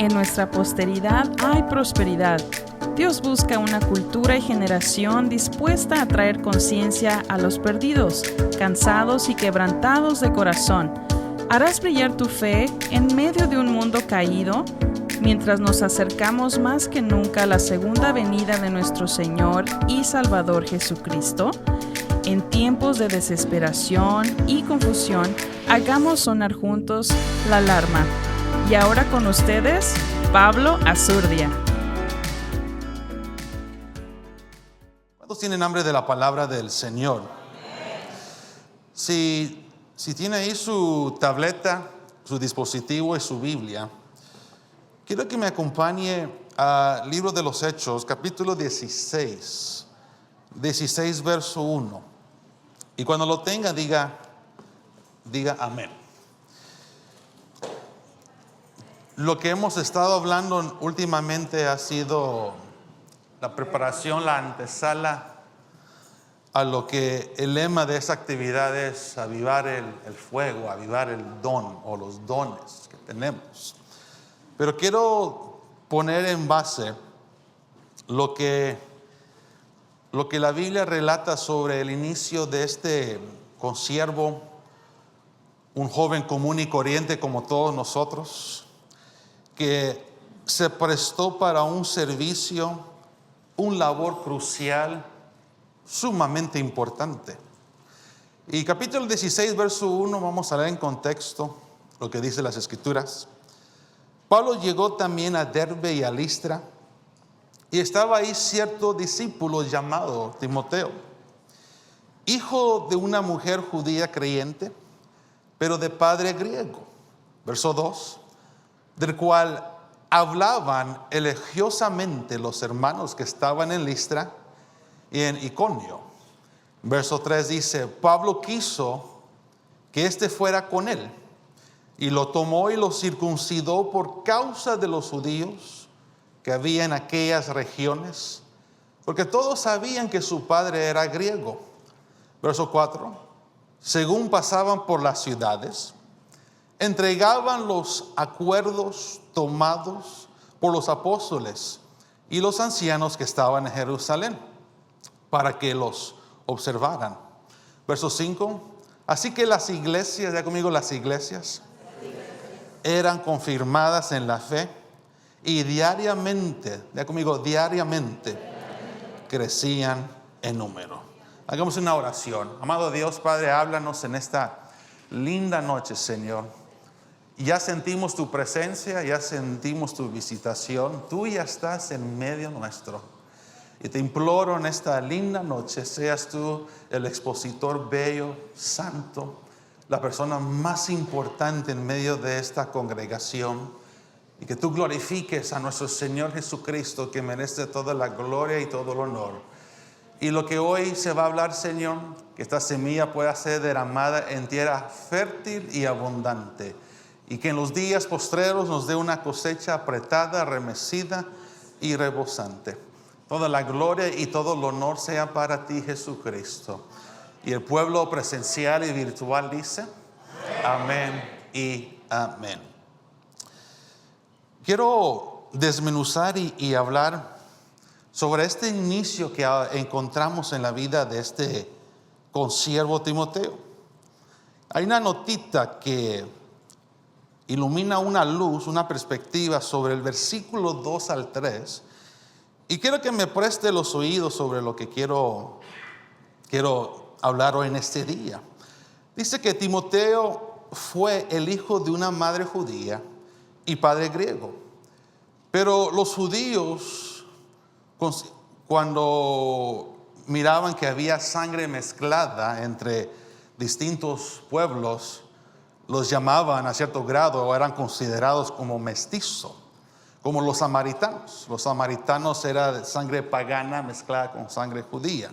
En nuestra posteridad hay prosperidad. Dios busca una cultura y generación dispuesta a traer conciencia a los perdidos, cansados y quebrantados de corazón. ¿Harás brillar tu fe en medio de un mundo caído? Mientras nos acercamos más que nunca a la segunda venida de nuestro Señor y Salvador Jesucristo, en tiempos de desesperación y confusión, hagamos sonar juntos la alarma. Y ahora con ustedes, Pablo Azurdia. ¿Cuántos tienen hambre de la palabra del Señor? Si tiene ahí su tableta, su dispositivo y su Biblia, quiero que me acompañe al libro de los Hechos, capítulo 16, verso 1. Y cuando lo tenga, diga amén. Lo que hemos estado hablando últimamente ha sido la preparación, la antesala a lo que el lema de esa actividad es: avivar el fuego, avivar el don o los dones que tenemos. Pero quiero poner en base lo que la Biblia relata sobre el inicio de este consiervo, un joven común y corriente como todos nosotros, que se prestó para un servicio, un labor crucial, sumamente importante. Y capítulo 16, verso 1, vamos a leer en contexto lo que dice las Escrituras. Pablo llegó también a Derbe y a Listra, y estaba ahí cierto discípulo llamado Timoteo, hijo de una mujer judía creyente, pero de padre griego. Verso 2, del cual hablaban elogiosamente los hermanos que estaban en Listra y en Iconio. Verso 3 dice: Pablo quiso que éste fuera con él, y lo tomó y lo circuncidó por causa de los judíos que había en aquellas regiones, porque todos sabían que su padre era griego. Verso 4, según pasaban por las ciudades, entregaban los acuerdos tomados por los apóstoles y los ancianos que estaban en Jerusalén, para que los observaran. Verso 5, así que las iglesias, ya conmigo, las iglesias eran confirmadas en la fe, y diariamente, ya conmigo, diariamente crecían en número. Hagamos una oración. Amado Dios, Padre, háblanos en esta linda noche, Señor. Ya sentimos tu presencia, ya sentimos tu visitación. Tú ya estás en medio nuestro. Y te imploro en esta linda noche, seas tú el expositor bello, santo, la persona más importante en medio de esta congregación. Y que tú glorifiques a nuestro Señor Jesucristo, que merece toda la gloria y todo el honor. Y lo que hoy se va a hablar, Señor, que esta semilla pueda ser derramada en tierra fértil y abundante. Y que en los días postreros nos dé una cosecha apretada, remecida y rebosante. Toda la gloria y todo el honor sea para ti, Jesucristo. Y el pueblo presencial y virtual dice: amén y amén. Quiero desmenuzar y hablar sobre este inicio que encontramos en la vida de este consiervo Timoteo. Hay una notita que ilumina una luz, una perspectiva sobre el versículo 2 al 3. Y quiero que me preste los oídos sobre lo que quiero hablar hoy en este día. Dice que Timoteo fue el hijo de una madre judía y padre griego. Pero los judíos, cuando miraban que había sangre mezclada entre distintos pueblos, los llamaban a cierto grado, o eran considerados como mestizo, como los samaritanos. Los samaritanos era de sangre pagana mezclada con sangre judía.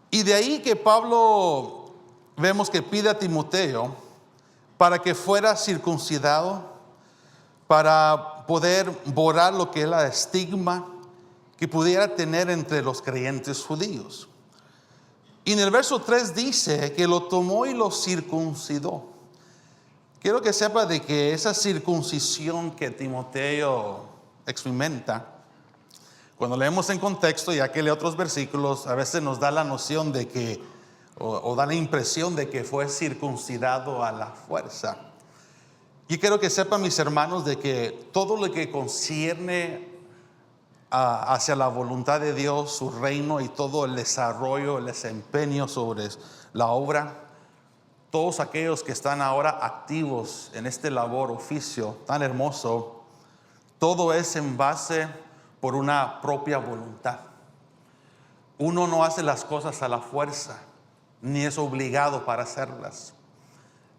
Y de ahí que Pablo vemos que pide a Timoteo para que fuera circuncidado, para poder borrar lo que es la estigma que pudiera tener entre los creyentes judíos. Y en el verso 3 dice que lo tomó y lo circuncidó. quiero que sepa de que esa circuncisión que Timoteo experimenta, cuando leemos en contexto, ya que lee otros versículos, a veces nos da la noción de que, o da la impresión de que fue circuncidado a la fuerza. Y quiero que sepan, mis hermanos, de que todo lo que concierne hacia la voluntad de Dios, su reino y todo el desarrollo, el desempeño sobre la obra, todos aquellos que están ahora activos en este labor, oficio tan hermoso, todo es en base por una propia voluntad. Uno no hace las cosas a la fuerza, ni es obligado para hacerlas.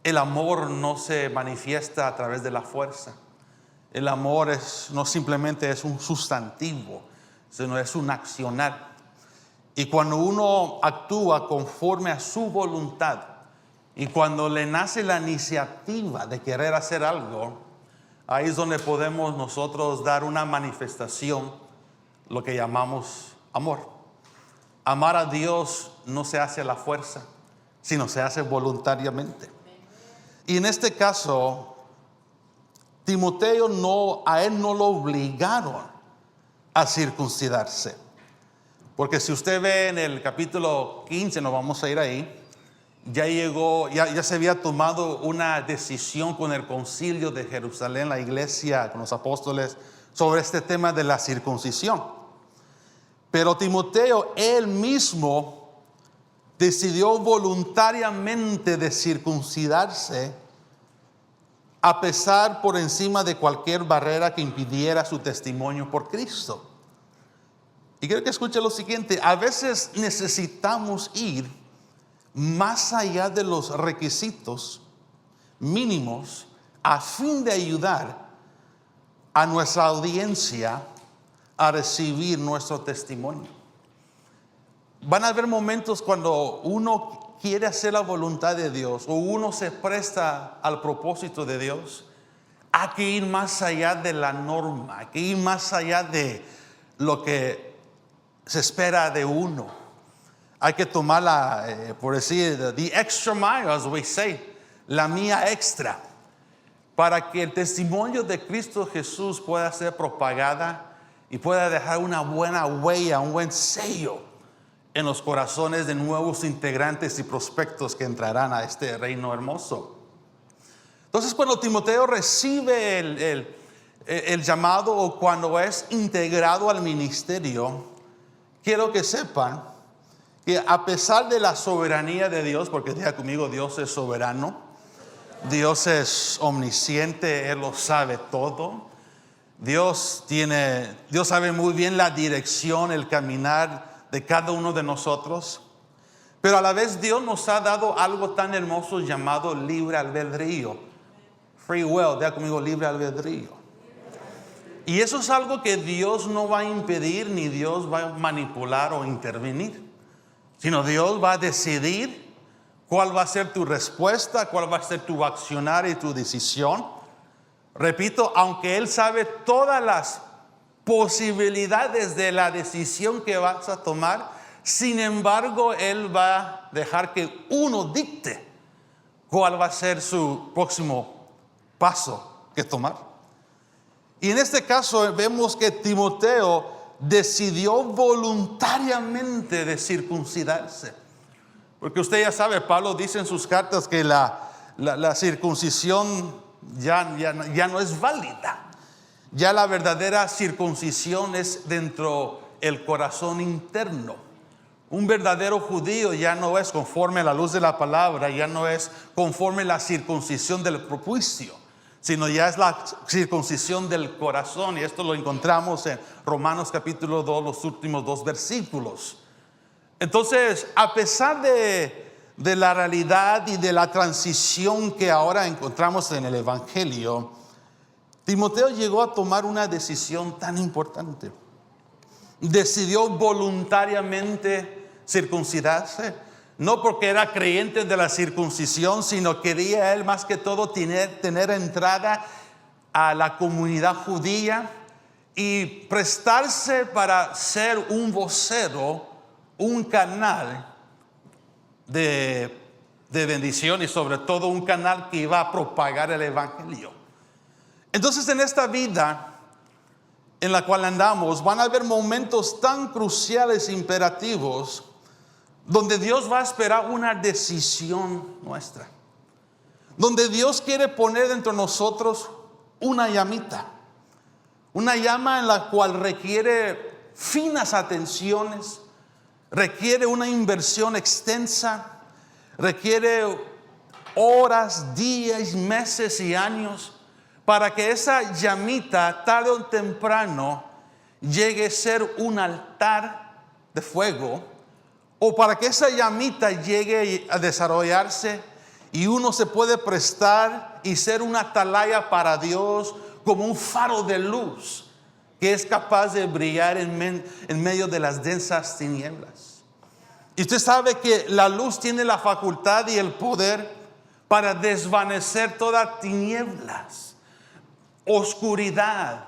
El amor no se manifiesta a través de la fuerza. El amor no simplemente es un sustantivo, sino es un accionar. Y cuando uno actúa conforme a su voluntad, y cuando le nace la iniciativa de querer hacer algo, ahí es donde podemos nosotros dar una manifestación, lo que llamamos amor. Amar a Dios no se hace a la fuerza, sino se hace voluntariamente. Y en este caso, Timoteo a él no lo obligaron a circuncidarse. Porque si usted ve en el capítulo 15, nos vamos a ir ahí, ya se había tomado una decisión con el concilio de Jerusalén, la iglesia, con los apóstoles, sobre este tema de la circuncisión. Pero Timoteo, él mismo, decidió voluntariamente de circuncidarse, a pesar por encima de cualquier barrera que impidiera su testimonio por Cristo. Y quiero que escuche lo siguiente: a veces necesitamos ir más allá de los requisitos mínimos a fin de ayudar a nuestra audiencia a recibir nuestro testimonio. Van a haber momentos cuando uno quiere hacer la voluntad de Dios o uno se presta al propósito de Dios. Hay que ir más allá de la norma, hay que ir más allá de lo que se espera de uno. Hay que tomar por decir, the extra mile, as we say, la mía extra, para que el testimonio de Cristo Jesús pueda ser propagada y pueda dejar una buena huella, un buen sello en los corazones de nuevos integrantes y prospectos que entrarán a este reino hermoso. Entonces, cuando Timoteo recibe el llamado o cuando es integrado al ministerio, quiero que sepan que a pesar de la soberanía de Dios, porque diga conmigo, Dios es soberano, Dios es omnisciente, Él lo sabe todo. Dios sabe muy bien la dirección, el caminar de cada uno de nosotros. Pero a la vez Dios nos ha dado algo tan hermoso llamado libre albedrío. Free will, diga conmigo, libre albedrío. Y eso es algo que Dios no va a impedir, ni Dios va a manipular o intervenir, sino Dios va a decidir cuál va a ser tu respuesta, cuál va a ser tu accionar y tu decisión. Repito, aunque Él sabe todas las posibilidades de la decisión que vas a tomar, sin embargo, Él va a dejar que uno dicte cuál va a ser su próximo paso que tomar. Y en este caso vemos que Timoteo decidió voluntariamente de circuncidarse. Porque usted ya sabe, Pablo dice en sus cartas que la circuncisión ya no es válida. Ya la verdadera circuncisión es dentro del corazón interno. Un verdadero judío ya no es conforme a la luz de la palabra, ya no es conforme a la circuncisión del prepucio, sino ya es la circuncisión del corazón. Y esto lo encontramos en Romanos capítulo 2, los últimos 2 versículos. Entonces, a pesar de la realidad y de la transición que ahora encontramos en el Evangelio, Timoteo llegó a tomar una decisión tan importante. Decidió voluntariamente circuncidarse, no porque era creyente de la circuncisión, sino quería él más que todo tener entrada a la comunidad judía y prestarse para ser un vocero, un canal de de bendición y sobre todo un canal que iba a propagar el evangelio. Entonces, en esta vida en la cual andamos, van a haber momentos tan cruciales, imperativos, donde Dios va a esperar una decisión nuestra, donde Dios quiere poner dentro de nosotros una llamita, una llama en la cual requiere finas atenciones, requiere una inversión extensa, requiere horas, días, meses y años para que esa llamita tarde o temprano llegue a ser un altar de fuego, o para que esa llamita llegue a desarrollarse y uno se puede prestar y ser una atalaya para Dios, como un faro de luz que es capaz de brillar en medio de las densas tinieblas. Y usted sabe que la luz tiene la facultad y el poder para desvanecer todas tinieblas, oscuridad,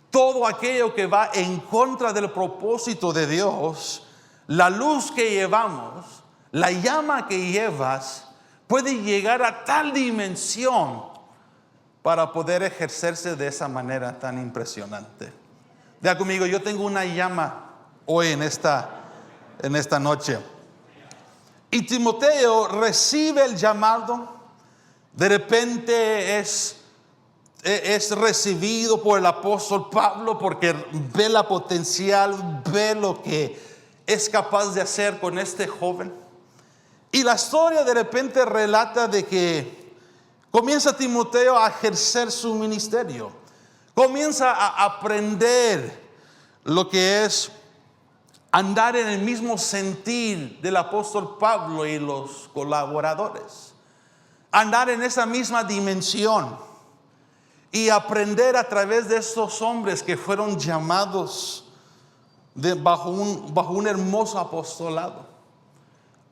todo aquello que va en contra del propósito de Dios. La luz que llevamos, la llama que llevas, puede llegar a tal dimensión para poder ejercerse de esa manera tan impresionante. Vea conmigo, yo tengo una llama hoy en esta noche. Y Timoteo recibe el llamado. De repente es recibido por el apóstol Pablo porque ve la potencial, ve lo que es capaz de hacer con este joven. Y la historia de repente relata de que comienza Timoteo a ejercer su ministerio, comienza a aprender lo que es andar en el mismo sentir del apóstol Pablo y los colaboradores, andar en esa misma dimensión y aprender a través de estos hombres que fueron llamados bajo un hermoso apostolado.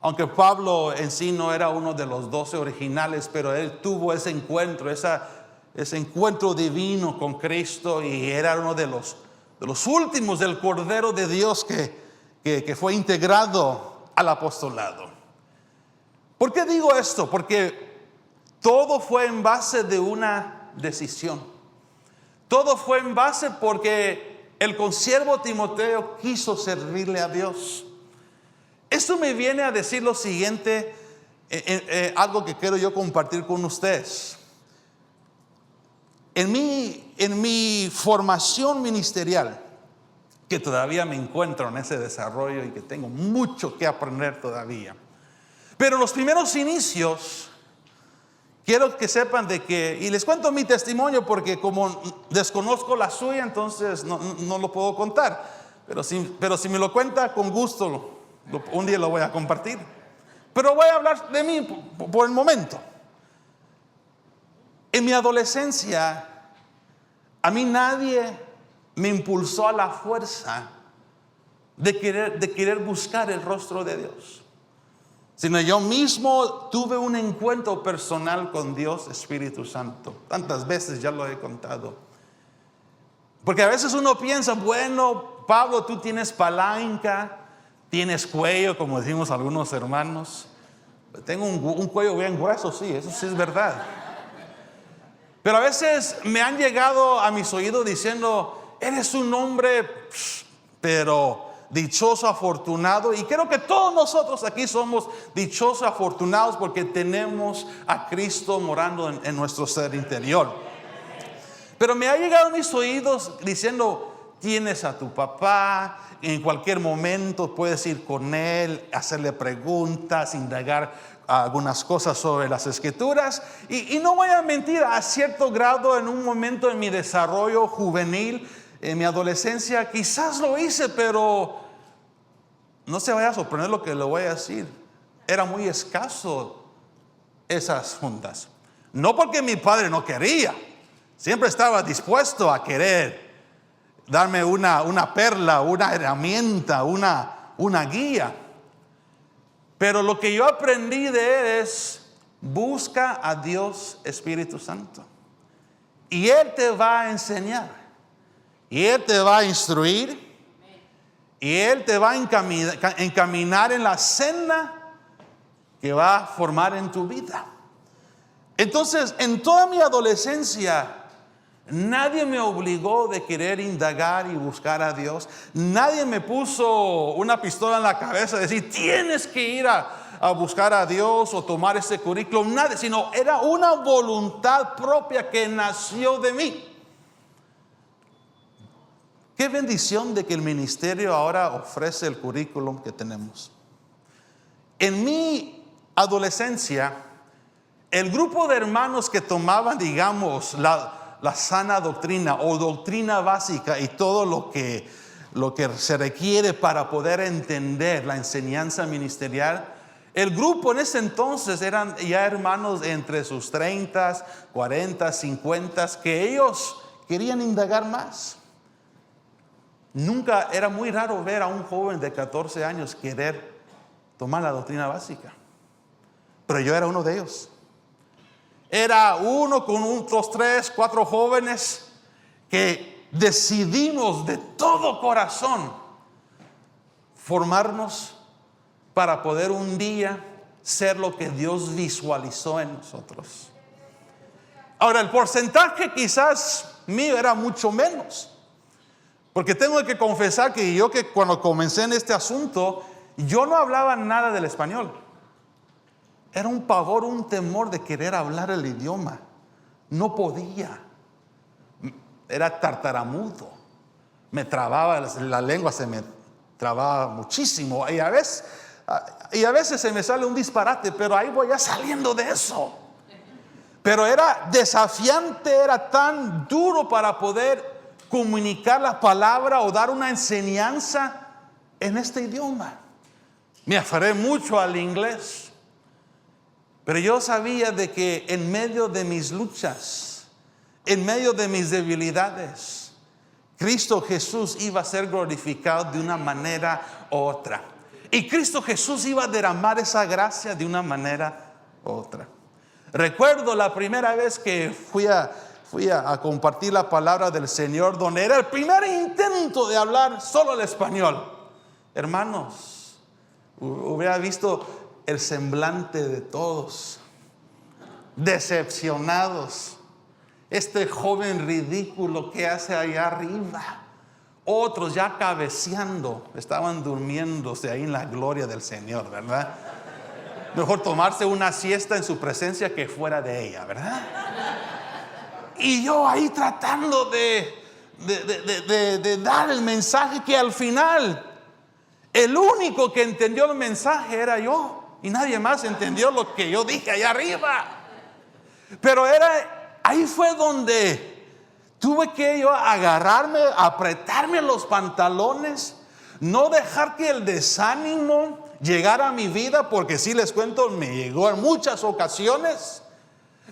Aunque Pablo en sí no era uno de los 12 originales, pero él tuvo ese encuentro, ese encuentro divino con Cristo, y era uno de los últimos del Cordero de Dios que fue integrado al apostolado. ¿Por qué digo esto? Porque todo fue en base de una decisión. Todo fue en base porque el consiervo Timoteo quiso servirle a Dios. Esto me viene a decir lo siguiente, algo que quiero yo compartir con ustedes. En mi formación ministerial, que todavía me encuentro en ese desarrollo y que tengo mucho que aprender todavía, pero en los primeros inicios, quiero que sepan de que, y les cuento mi testimonio porque como desconozco la suya, entonces no lo puedo contar, pero si me lo cuenta, con gusto un día lo voy a compartir. Pero voy a hablar de mí por el momento. En mi adolescencia, a mí nadie me impulsó a la fuerza de querer buscar el rostro de Dios, sino yo mismo tuve un encuentro personal con Dios Espíritu Santo. Tantas veces ya lo he contado. Porque a veces uno piensa, bueno, Pablo, tú tienes palanca, tienes cuello, como decimos algunos hermanos. Tengo un cuello bien grueso, sí, eso sí es verdad. Pero a veces me han llegado a mis oídos diciendo, eres un hombre, pero dichoso, afortunado. Y creo que todos nosotros aquí somos dichosos, afortunados, porque tenemos a Cristo morando en nuestro ser interior. Pero me ha llegado a mis oídos diciendo, tienes a tu papá, en cualquier momento puedes ir con él, hacerle preguntas, indagar algunas cosas sobre las escrituras. Y no voy a mentir, a cierto grado, en un momento en mi desarrollo juvenil, en mi adolescencia, quizás lo hice, pero no se vaya a sorprender lo que le voy a decir. Era muy escaso esas juntas. No porque mi padre no quería, siempre estaba dispuesto a querer darme una perla, una herramienta, una guía. Pero lo que yo aprendí de él es, busca a Dios Espíritu Santo. Y Él te va a enseñar. Y Él te va a instruir. Y Él te va a encaminar en la senda que va a formar en tu vida. Entonces, en toda mi adolescencia, nadie me obligó de querer indagar y buscar a Dios. Nadie me puso una pistola en la cabeza y decir, tienes que ir a buscar a Dios o tomar ese currículum. Nadie, sino era una voluntad propia que nació de mí. Qué bendición de que el ministerio ahora ofrece el currículum que tenemos. En mi adolescencia, el grupo de hermanos que tomaban, digamos, la sana doctrina o doctrina básica y todo lo que se requiere para poder entender la enseñanza ministerial, el grupo en ese entonces eran ya hermanos entre sus 30, 40, 50, que ellos querían indagar más. Nunca, era muy raro ver a un joven de 14 años querer tomar la doctrina básica. Pero yo era uno de ellos. Era uno con otros 3, 4 jóvenes que decidimos de todo corazón formarnos para poder un día ser lo que Dios visualizó en nosotros. Ahora, el porcentaje quizás mío era mucho menos. Porque tengo que confesar que cuando comencé en este asunto, yo no hablaba nada del español. Era un pavor, un temor de querer hablar el idioma. No podía. Era tartamudo. Me trababa, la lengua se me trababa muchísimo. Y a veces se me sale un disparate, pero ahí voy ya saliendo de eso. Pero era desafiante, era tan duro para poder comunicar la palabra o dar una enseñanza en este idioma. Me aferré mucho al inglés, pero yo sabía de que en medio de mis luchas, en medio de mis debilidades, Cristo Jesús iba a ser glorificado de una manera u otra. Y Cristo Jesús iba a derramar esa gracia de una manera u otra. Recuerdo la primera vez que fui a compartir la palabra del Señor, donde era el primer intento de hablar solo el español. Hermanos, hubiera visto el semblante de todos, decepcionados. Este joven ridículo que hace allá arriba. Otros ya cabeceando, estaban durmiéndose ahí en la gloria del Señor, ¿verdad? Mejor tomarse una siesta en su presencia que fuera de ella, ¿verdad? Y yo ahí tratando de dar el mensaje, que al final el único que entendió el mensaje era yo, y nadie más entendió lo que yo dije allá arriba. Pero ahí fue donde tuve que yo agarrarme, apretarme los pantalones, no dejar que el desánimo llegara a mi vida, porque sí les cuento, me llegó en muchas ocasiones.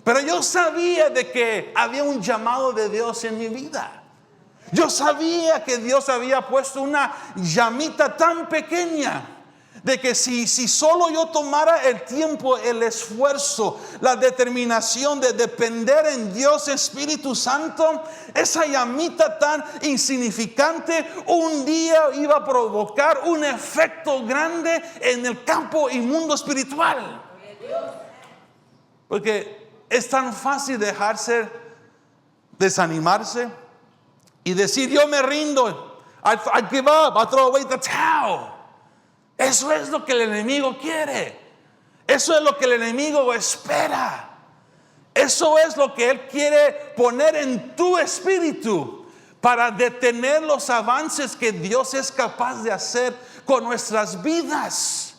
Pero yo sabía de que había un llamado de Dios en mi vida. Yo sabía que Dios había puesto una llamita tan pequeña, de que si solo yo tomara el tiempo, el esfuerzo, la determinación de depender en Dios Espíritu Santo, esa llamita tan insignificante un día iba a provocar un efecto grande en el campo y mundo espiritual. Porque es tan fácil dejarse desanimarse y decir, yo me rindo, I give up, I throw away the towel. Eso es lo que el enemigo quiere. Eso es lo que el enemigo espera. Eso es lo que él quiere poner en tu espíritu para detener los avances que Dios es capaz de hacer con nuestras vidas.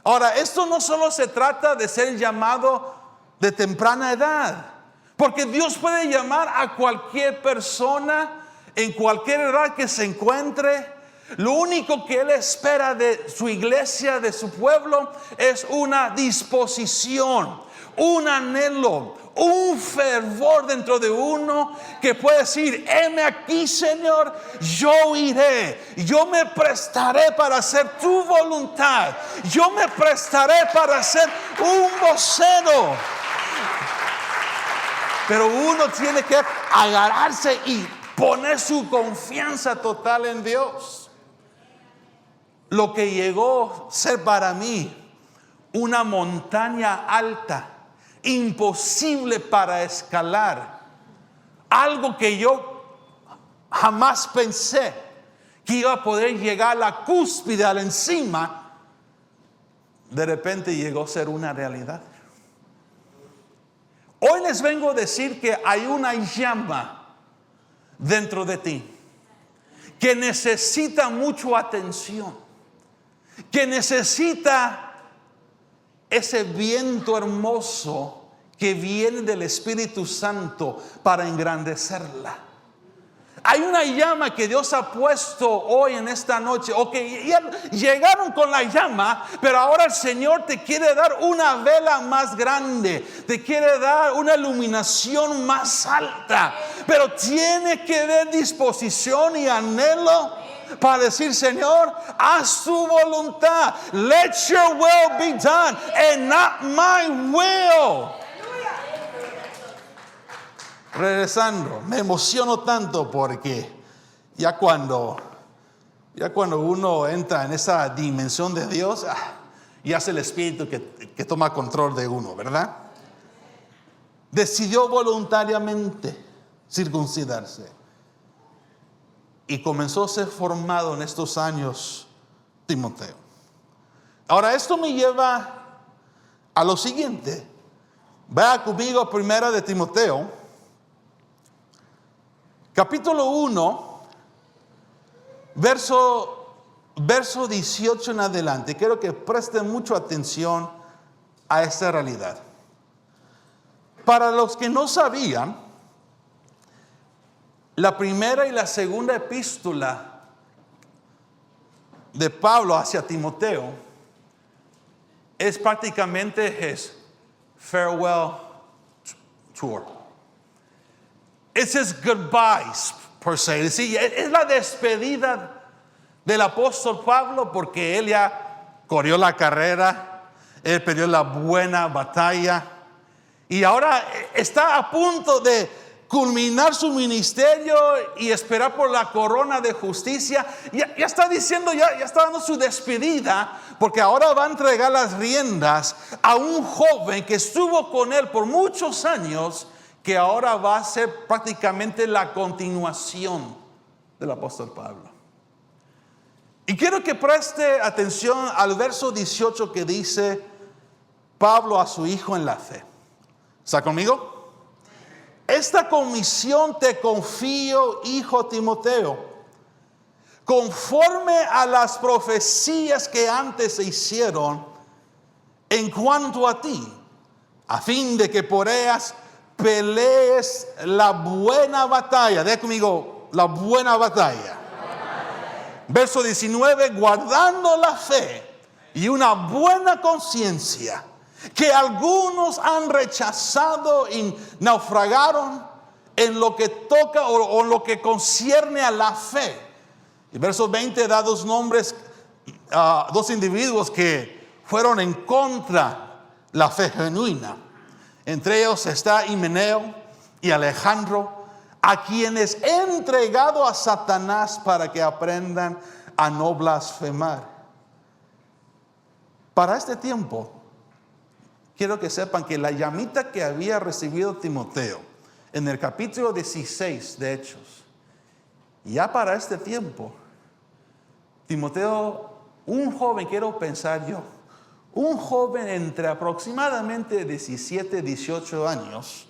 Ahora, esto no solo se trata de ser llamado de temprana edad, porque Dios puede llamar a cualquier persona en cualquier edad que se encuentre. Lo único que Él espera de su iglesia, de su pueblo, es una disposición, un anhelo, un fervor dentro de uno que puede decir, heme aquí, Señor, yo iré, yo me prestaré para hacer tu voluntad, yo me prestaré para ser un vocero. Pero uno tiene que agarrarse y poner su confianza total en Dios. Lo que llegó a ser para mí una montaña alta, imposible para escalar. Algo que yo jamás pensé que iba a poder llegar a la cúspide, a la encima, de repente llegó a ser una realidad. Hoy les vengo a decir que hay una llama dentro de ti que necesita mucha atención, que necesita ese viento hermoso que viene del Espíritu Santo para engrandecerla. Hay una llama que Dios ha puesto hoy en esta noche. Ok, ya llegaron con la llama, pero ahora el Señor te quiere dar una vela más grande, te quiere dar una iluminación más alta, pero tiene que haber disposición y anhelo para decir: Señor, haz tu voluntad. Let your will be done and not my will. Regresando, me emociono tanto porque ya cuando uno entra en esa dimensión de Dios, ya es el Espíritu que toma control de uno, ¿verdad? Decidió voluntariamente circuncidarse y comenzó a ser formado en estos años Timoteo. Ahora, esto me lleva a lo siguiente. Vaya conmigo a Primera de Timoteo, capítulo 1, verso 18 en adelante. Quiero que presten mucha atención a esta realidad. Para los que no sabían, la primera y la segunda epístola de Pablo hacia Timoteo es prácticamente his farewell tour. It's his goodbyes, per se. Es la despedida del apóstol Pablo, porque él ya corrió la carrera, él peleó la buena batalla y ahora está a punto de culminar su ministerio y esperar por la corona de justicia. Ya está diciendo, ya está dando su despedida, porque ahora va a entregar las riendas a un joven que estuvo con él por muchos años, que ahora va a ser prácticamente la continuación del apóstol Pablo. Y quiero que preste atención al verso 18 que dice Pablo a su hijo en la fe. ¿Está conmigo? Esta comisión te confío, hijo Timoteo, conforme a las profecías que antes se hicieron en cuanto a ti, a fin de que por ellas pelees la buena batalla. Diga conmigo, la buena batalla. Verso 19, guardando la fe y una buena conciencia, que algunos han rechazado y naufragaron en lo que toca o en lo que concierne a la fe. Y verso 20 da dos nombres, dos individuos que fueron en contra la fe genuina. Entre ellos está Himeneo y Alejandro, a quienes he entregado a Satanás para que aprendan a no blasfemar. Para este tiempo, quiero que sepan que la llamita que había recibido Timoteo en el capítulo 16 de Hechos, ya para este tiempo, Timoteo, un joven, quiero pensar yo, un joven entre aproximadamente 17 y 18 años,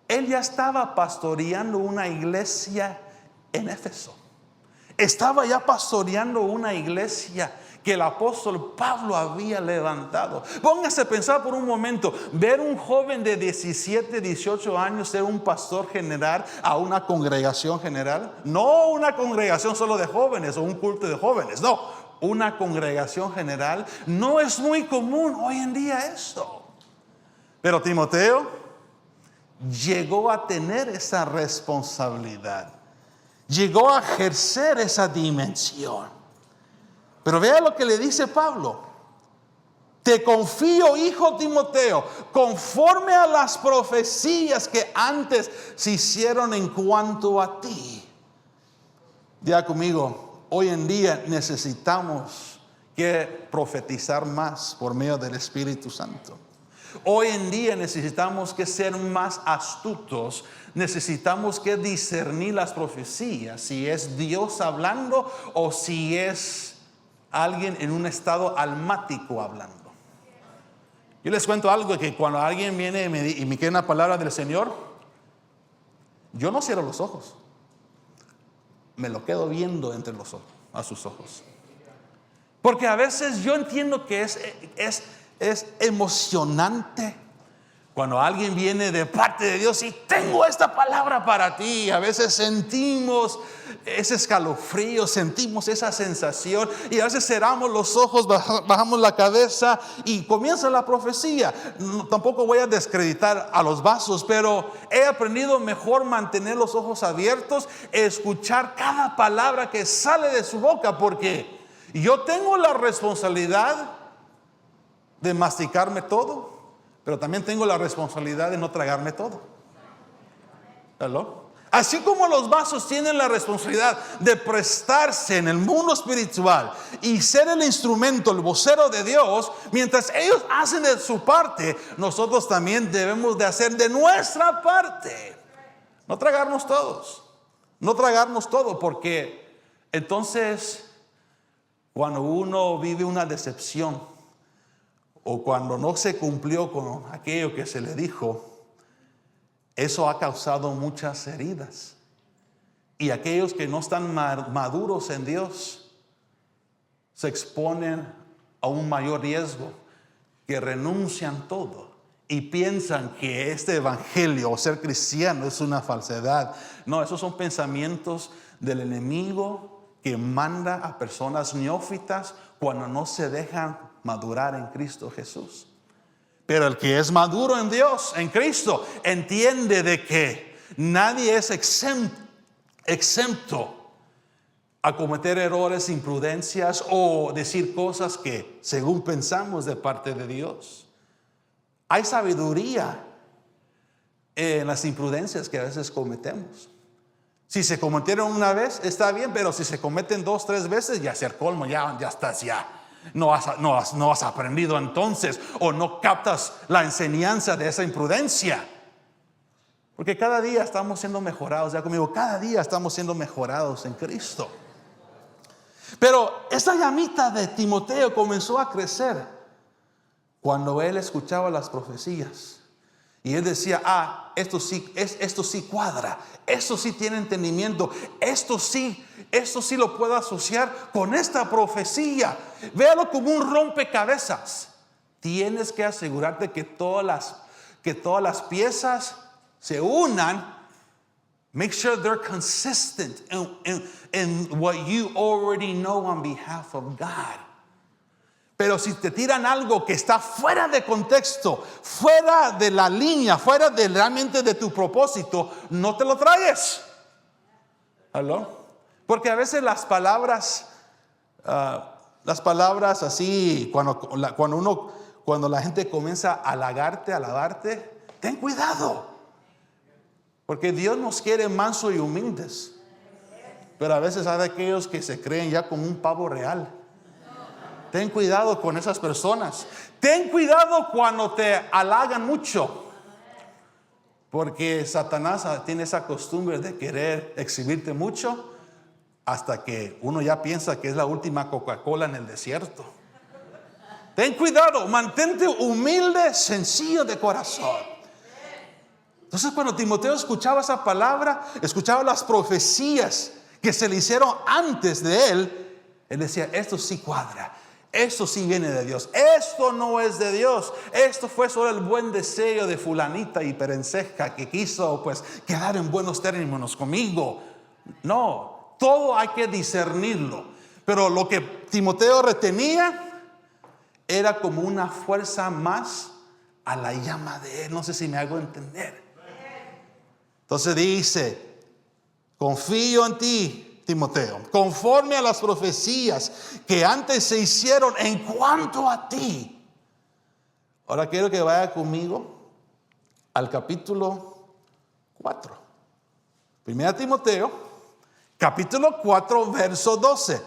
él ya estaba pastoreando una iglesia en Éfeso. Estaba ya pastoreando una iglesia que el apóstol Pablo había levantado. Póngase a pensar por un momento, ver un joven de 17, 18 años ser un pastor general a una congregación general. No una congregación solo de jóvenes o un culto de jóvenes, no. Una congregación general. No es muy común hoy en día esto. Pero Timoteo llegó a tener esa responsabilidad. Llegó a ejercer esa dimensión. Pero vea lo que le dice Pablo. Te confío, hijo Timoteo, conforme a las profecías que antes se hicieron en cuanto a ti. Diga conmigo, hoy en día necesitamos que profetizar más por medio del Espíritu Santo. Hoy en día necesitamos que ser más astutos, necesitamos que discernir las profecías, si es Dios hablando o si es alguien en un estado almático hablando. Yo les cuento algo, que cuando alguien viene y me quiere una palabra del Señor, yo no cierro los ojos, me lo quedo viendo entre los ojos, a sus ojos. Porque a veces yo entiendo que es emocionante cuando alguien viene de parte de Dios y tengo esta palabra para ti. A veces sentimos ese escalofrío, sentimos esa sensación y a veces cerramos los ojos, bajamos la cabeza y comienza la profecía. No, tampoco voy a descreditar a los vasos, pero he aprendido mejor mantener los ojos abiertos, escuchar cada palabra que sale de su boca, porque yo tengo la responsabilidad de masticarme todo, pero también tengo la responsabilidad de no tragarme todo. ¿Aló? Así como los vasos tienen la responsabilidad de prestarse en el mundo espiritual y ser el instrumento, el vocero de Dios, mientras ellos hacen de su parte, nosotros también debemos de hacer de nuestra parte. No tragarnos todos, no tragarnos todo, porque entonces cuando uno vive una decepción o cuando no se cumplió con aquello que se le dijo, eso ha causado muchas heridas. Y aquellos que no están maduros en Dios se exponen a un mayor riesgo, que renuncian todo y piensan que este evangelio o ser cristiano es una falsedad. No, esos son pensamientos del enemigo que manda a personas neófitas cuando no se dejan madurar en Cristo Jesús. Pero el que es maduro en Dios, en Cristo, entiende de que nadie es exento a cometer errores, imprudencias o decir cosas que según pensamos de parte de Dios. Hay sabiduría en las imprudencias que a veces cometemos. Si se cometieron una vez, está bien, pero si se cometen 2, 3 veces, ya es el colmo, ya estás, ya. No has aprendido entonces, o no captas la enseñanza de esa imprudencia. Porque cada día estamos siendo mejorados, ya conmigo, cada día estamos siendo mejorados en Cristo. Pero esa llamita de Timoteo comenzó a crecer cuando él escuchaba las profecías. Y él decía, esto sí cuadra, esto sí tiene entendimiento, esto sí lo puedo asociar con esta profecía. Véalo como un rompecabezas. Tienes que asegurarte que todas las piezas se unan. Make sure they're consistent in what you already know on behalf of God. Pero si te tiran algo que está fuera de contexto, fuera de la línea, fuera de realmente de tu propósito, no te lo traes. ¿Aló? Porque a veces las palabras así, cuando la gente comienza a alabarte, ten cuidado. Porque Dios nos quiere mansos y humildes. Pero a veces hay aquellos que se creen ya como un pavo real. Ten cuidado con esas personas. Ten cuidado cuando te halagan mucho. Porque Satanás tiene esa costumbre de querer exhibirte mucho hasta que uno ya piensa que es la última Coca-Cola en el desierto. Ten cuidado, mantente humilde, sencillo de corazón. Entonces cuando Timoteo escuchaba esa palabra, escuchaba las profecías que se le hicieron antes de él decía, esto sí cuadra. Esto sí viene de Dios. Esto no es de Dios. Esto fue solo el buen deseo de fulanita y perenceja que quiso pues quedar en buenos términos conmigo. No, todo hay que discernirlo. Pero lo que Timoteo retenía era como una fuerza más a la llama de él. No sé si me hago entender. Entonces dice, confío en ti, Timoteo, conforme a las profecías que antes se hicieron en cuanto a ti. Ahora quiero que vaya conmigo al capítulo 4. Primera Timoteo, capítulo 4, verso 12.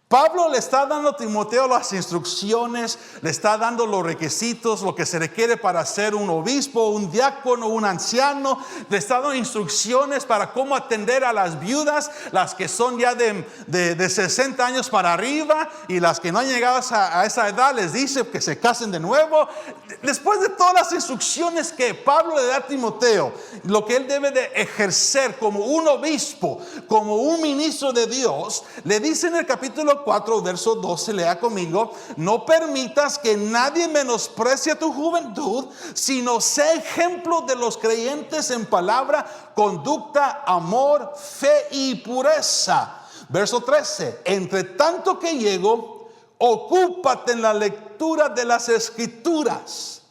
Pablo le está dando a Timoteo las instrucciones, le está dando los requisitos, lo que se requiere para ser un obispo, un diácono, un anciano. Le está dando instrucciones para cómo atender a las viudas, las que son ya de 60 años para arriba, y las que no han llegado a esa edad les dice que se casen de nuevo. Después de todas las instrucciones que Pablo le da a Timoteo, lo que él debe de ejercer como un obispo, como un ministro de Dios, le dice en el capítulo 4, verso 12, lea conmigo: no permitas que nadie menosprecie tu juventud, sino sé ejemplo de los creyentes en palabra, conducta, amor, fe y pureza. Verso 13: entre tanto que llego, ocúpate en la lectura de las escrituras,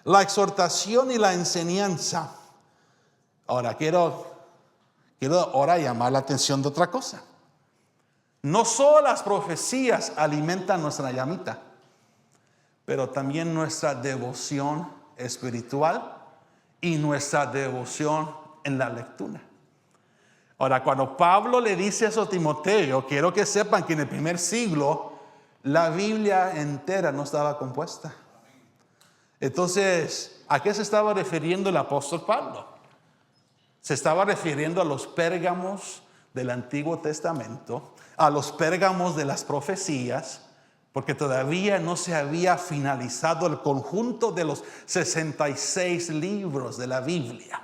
la exhortación y la enseñanza. Ahora quiero ahora llamar la atención de otra cosa. No solo las profecías alimentan nuestra llamita, pero también nuestra devoción espiritual y nuestra devoción en la lectura. Ahora, cuando Pablo le dice eso a Timoteo, quiero que sepan que en el primer siglo la Biblia entera no estaba compuesta. Entonces, ¿a qué se estaba refiriendo el apóstol Pablo? Se estaba refiriendo a los pérgamos del Antiguo Testamento, a los pérgamos de las profecías, porque todavía no se había finalizado el conjunto de los 66 libros de la Biblia.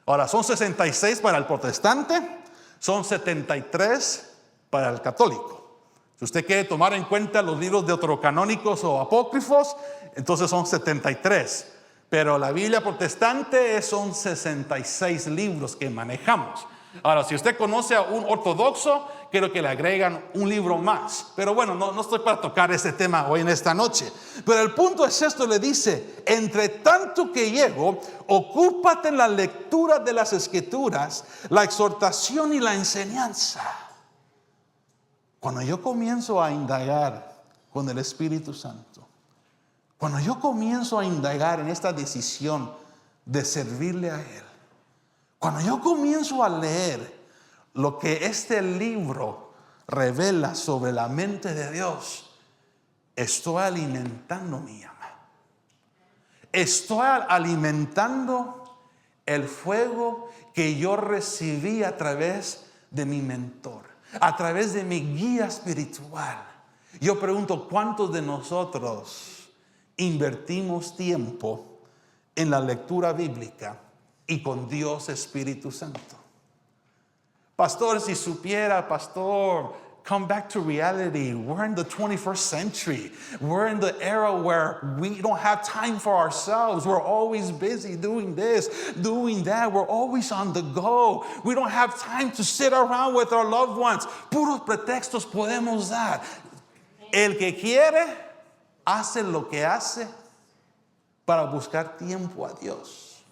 Ahora, son 66 para el protestante, son 73 para el católico. Si usted quiere tomar en cuenta los libros deuterocanónicos o apócrifos, entonces son 73. Pero la Biblia protestante son 66 libros que manejamos. Ahora, si usted conoce a un ortodoxo, quiero que le agregan un libro más. Pero bueno, no estoy para tocar ese tema hoy en esta noche. Pero el punto es esto, le dice: entre tanto que llego, ocúpate en la lectura de las escrituras, la exhortación y la enseñanza. Cuando yo comienzo a indagar con el Espíritu Santo, cuando yo comienzo a indagar en esta decisión de servirle a Él, cuando yo comienzo a leer lo que este libro revela sobre la mente de Dios, estoy alimentando mi llama. Estoy alimentando el fuego que yo recibí a través de mi mentor, a través de mi guía espiritual. Yo pregunto, ¿cuántos de nosotros invertimos tiempo en la lectura bíblica y con Dios Espíritu Santo? Pastor, si supiera, pastor, come back to reality. We're in the 21st century. We're in the era where we don't have time for ourselves. We're always busy doing this, doing that. We're always on the go. We don't have time to sit around with our loved ones. Puros pretextos podemos dar. El que quiere, hace lo que hace para buscar tiempo a Dios.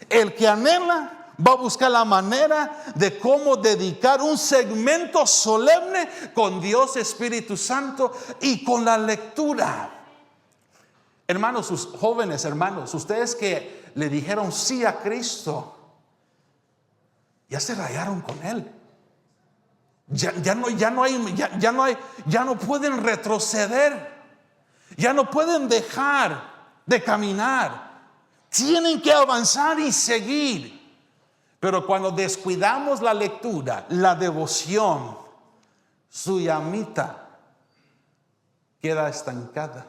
El que anhela va a buscar la manera de cómo dedicar un segmento solemne con Dios Espíritu Santo y con la lectura. Hermanos, sus jóvenes hermanos, ustedes que le dijeron sí a Cristo, ya se rayaron con Él. Ya no pueden retroceder. Ya no pueden dejar de caminar. Tienen que avanzar y seguir. Pero cuando descuidamos la lectura, la devoción, su llamita queda estancada.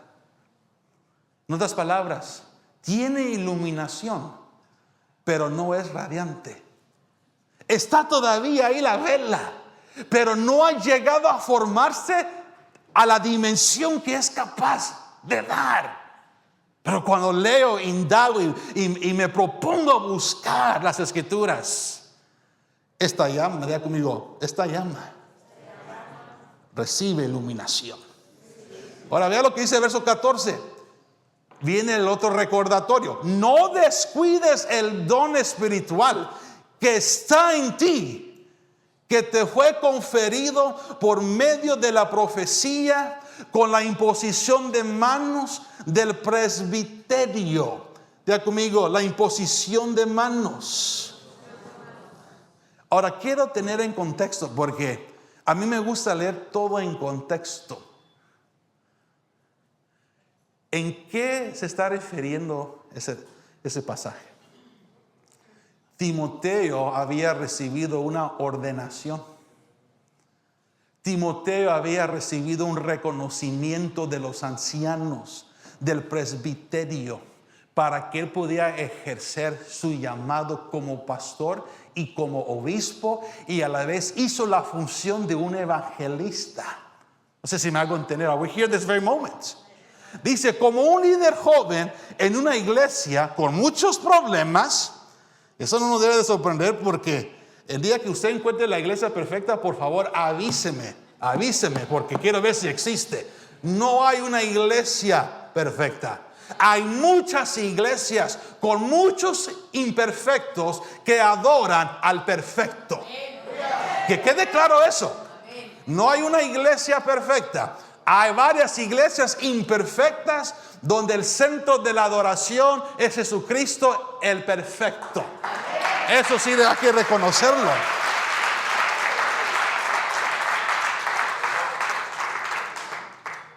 En otras palabras, tiene iluminación, pero no es radiante. Está todavía ahí la vela, pero no ha llegado a formarse a la dimensión que es capaz de dar. Pero cuando leo, indago y me propongo a buscar las escrituras, esta llama, diga conmigo, esta llama recibe iluminación. Ahora vea lo que dice el verso 14. Viene el otro recordatorio: no descuides el don espiritual que está en ti, que te fue conferido por medio de la profecía, con la imposición de manos del presbiterio. Diga conmigo, la imposición de manos. Ahora quiero tener en contexto, porque A mí me gusta leer todo en contexto. ¿En qué se está refiriendo ese pasaje? Timoteo había recibido una ordenación. Timoteo había recibido un reconocimiento de los ancianos, del presbiterio, para que él pudiera ejercer su llamado como pastor y como obispo, y a la vez hizo la función de un evangelista. No sé si me hago entender. Are we here this very moment? Dice, como un líder joven en una iglesia con muchos problemas. Eso no nos debe de sorprender, porque el día que usted encuentre la iglesia perfecta, por favor avíseme, porque quiero ver si existe. No hay una iglesia perfecta. Hay muchas iglesias con muchos imperfectos que adoran al perfecto. Que quede claro eso. No hay una iglesia perfecta. Hay varias iglesias imperfectas donde el centro de la adoración es Jesucristo, el perfecto. Eso sí hay que reconocerlo.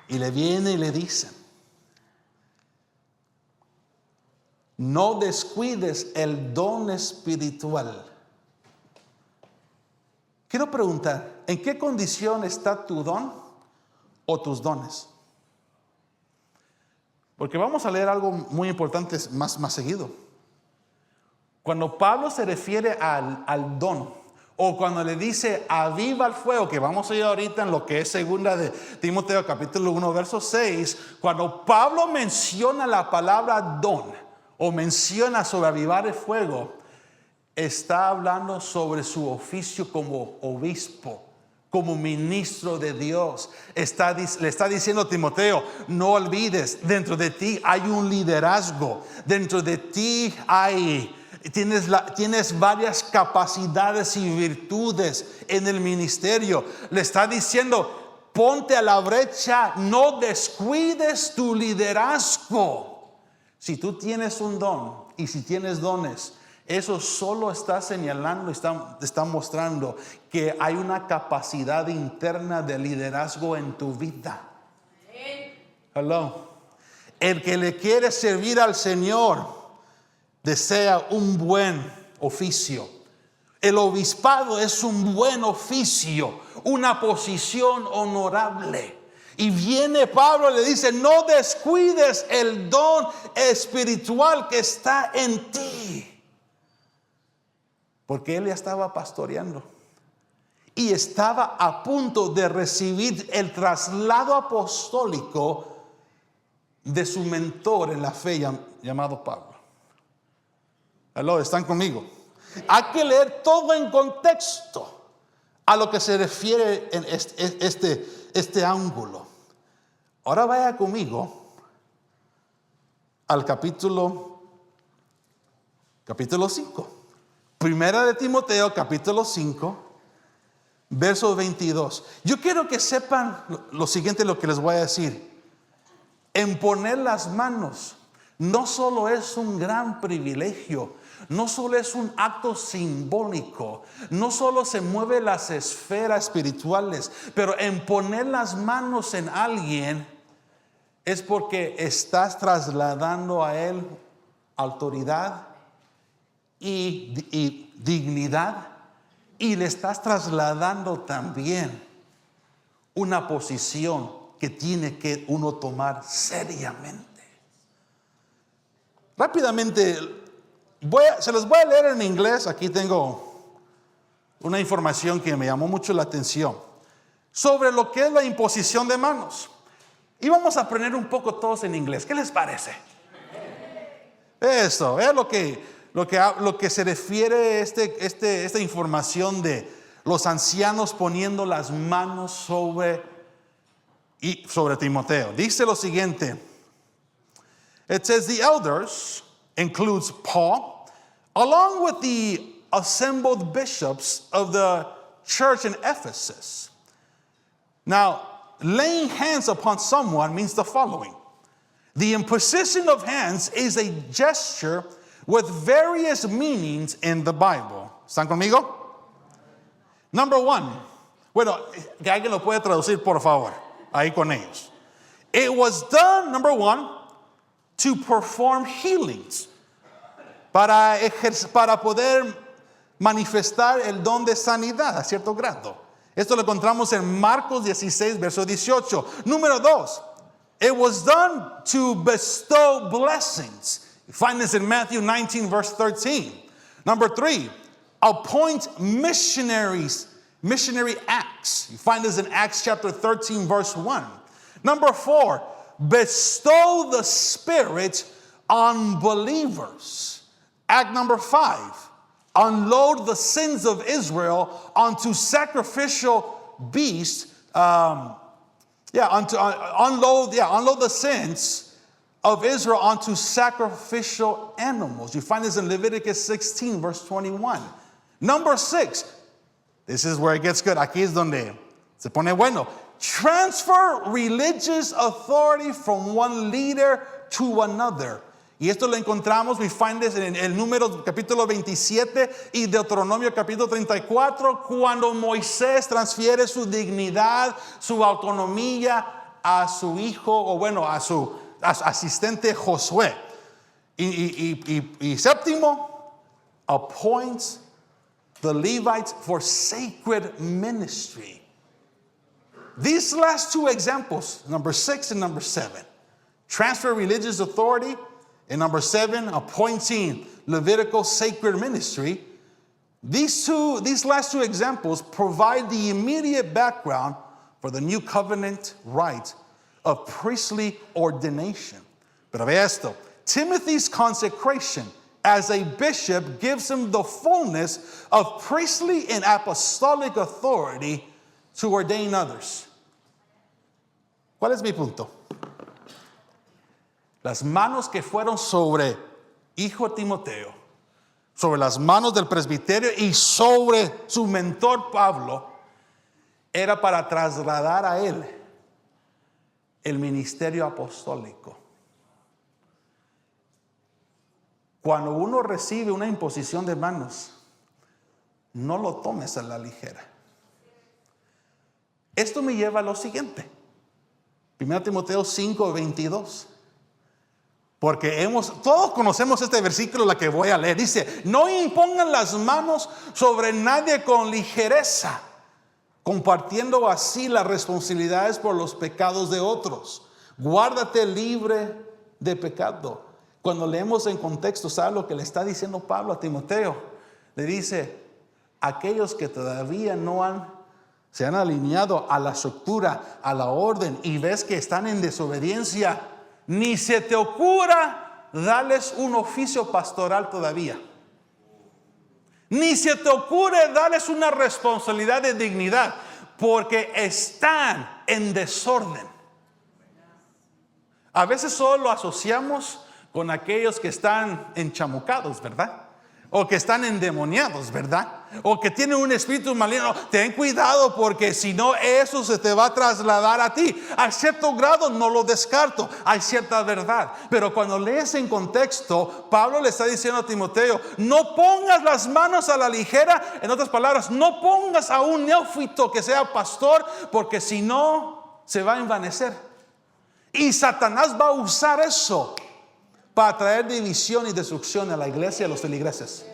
Y le viene y le dice: no descuides el don espiritual. Quiero preguntar, ¿en qué condición está tu don o tus dones? Porque vamos a leer algo muy importante más seguido. Cuando Pablo se refiere al don, o cuando le dice aviva el fuego, que vamos a ir ahorita en lo que es segunda de Timoteo capítulo 1 verso 6, cuando Pablo menciona la palabra don, o menciona sobre avivar el fuego, está hablando sobre su oficio como obispo, como ministro de Dios. Le está diciendo a Timoteo: no olvides, dentro de ti hay un liderazgo, dentro de ti tienes varias capacidades y virtudes en el ministerio. Le está diciendo: ponte a la brecha, no descuides tu liderazgo. Si tú tienes un don y si tienes dones, eso solo está señalando, está mostrando que hay una capacidad interna de liderazgo en tu vida. Hello. El que le quiere servir al Señor desea un buen oficio. El obispado es un buen oficio, una posición honorable. Y viene Pablo y le dice: no descuides el don espiritual que está en ti. Porque él ya estaba pastoreando y estaba a punto de recibir el traslado apostólico de su mentor en la fe llamado Pablo. Aló, ¿están conmigo? Hay que leer todo en contexto a lo que se refiere en este ángulo. Ahora vaya conmigo al capítulo 5. Primera de Timoteo, capítulo 5, verso 22. Yo quiero que sepan lo siguiente, lo que les voy a decir. En poner las manos no solo es un gran privilegio, no solo es un acto simbólico, no solo se mueven las esferas espirituales, pero en poner las manos en alguien es porque estás trasladando a él autoridad y dignidad, y le estás trasladando también una posición que tiene que uno tomar seriamente. Rápidamente se los voy a leer en inglés. Aquí tengo una información que me llamó mucho la atención sobre lo que es la imposición de manos, y vamos a aprender un poco todos en inglés. ¿Qué les parece? Eso es lo que se refiere esta información de los ancianos poniendo las manos sobre Timoteo. Dice lo siguiente. It says the elders includes Paul, along with the assembled bishops of the church in Ephesus. Now, laying hands upon someone means the following. The imposition of hands is a gesture with various meanings in the Bible. ¿Están conmigo? Number one, Bueno, que alguien lo puede traducir, por favor, ahí con ellos. It was done, number one, to perform healings. Para poder manifestar el don de sanidad a cierto grado. Esto lo encontramos en Marcos 16, verso 18. Número 2. It was done to bestow blessings. You find this in Matthew 19, verse 13. Number 3. Appoint missionaries. Missionary acts. You find this in Acts chapter 13, verse 1. Number 4, bestow the Spirit on believers. Act number 5, unload the sins of Israel onto sacrificial beasts. Unload the sins of Israel onto sacrificial animals. You find this in Leviticus 16, verse 21. Number 6, this is where it gets good. Aquí es donde se pone bueno. Transfer religious authority from one leader to another. Y esto lo encontramos, we find this en el Números capítulo 27 y Deuteronomio capítulo 34, cuando Moisés transfiere su dignidad, su autonomía a su hijo, o bueno, a su asistente Josué. Y séptimo, appoints the Levites for sacred ministry. These last two examples, number 6 and number 7, transfer religious authority, and number 7, appointing Levitical sacred ministry. These last two examples provide the immediate background for the new covenant rite of priestly ordination. Pero ve esto, Timothy's consecration as a bishop gives him the fullness of priestly and apostolic authority to ordain others. ¿Cuál es mi punto? Las manos que fueron sobre hijo Timoteo, sobre las manos del presbiterio y sobre su mentor Pablo, era para trasladar a él el ministerio apostólico. Cuando uno recibe una imposición de manos, no lo tomes a la ligera. Esto me lleva a lo siguiente. 1 Timoteo 5, 22. Porque todos conocemos este versículo, la que voy a leer. Dice, no impongan las manos sobre nadie con ligereza, compartiendo así las responsabilidades por los pecados de otros. Guárdate libre de pecado. Cuando leemos en contexto, ¿sabe lo que le está diciendo Pablo a Timoteo? Le dice, aquellos que todavía se han alineado a la estructura, a la orden, y ves que están en desobediencia, ni se te ocurra darles un oficio pastoral todavía. Ni se te ocurre darles una responsabilidad de dignidad, porque están en desorden. A veces solo lo asociamos con aquellos que están enchamucados, ¿verdad? O que están endemoniados, ¿verdad? O que tienen un espíritu maligno. Ten cuidado, porque si no, eso se te va a trasladar a ti. A cierto grado no lo descarto, hay cierta verdad. Pero cuando lees en contexto, Pablo le está diciendo a Timoteo, no pongas las manos a la ligera. En otras palabras, no pongas a un neófito que sea pastor, porque si no, se va a envanecer. Y Satanás va a usar eso para traer división y destrucción a la iglesia y a los feligreses.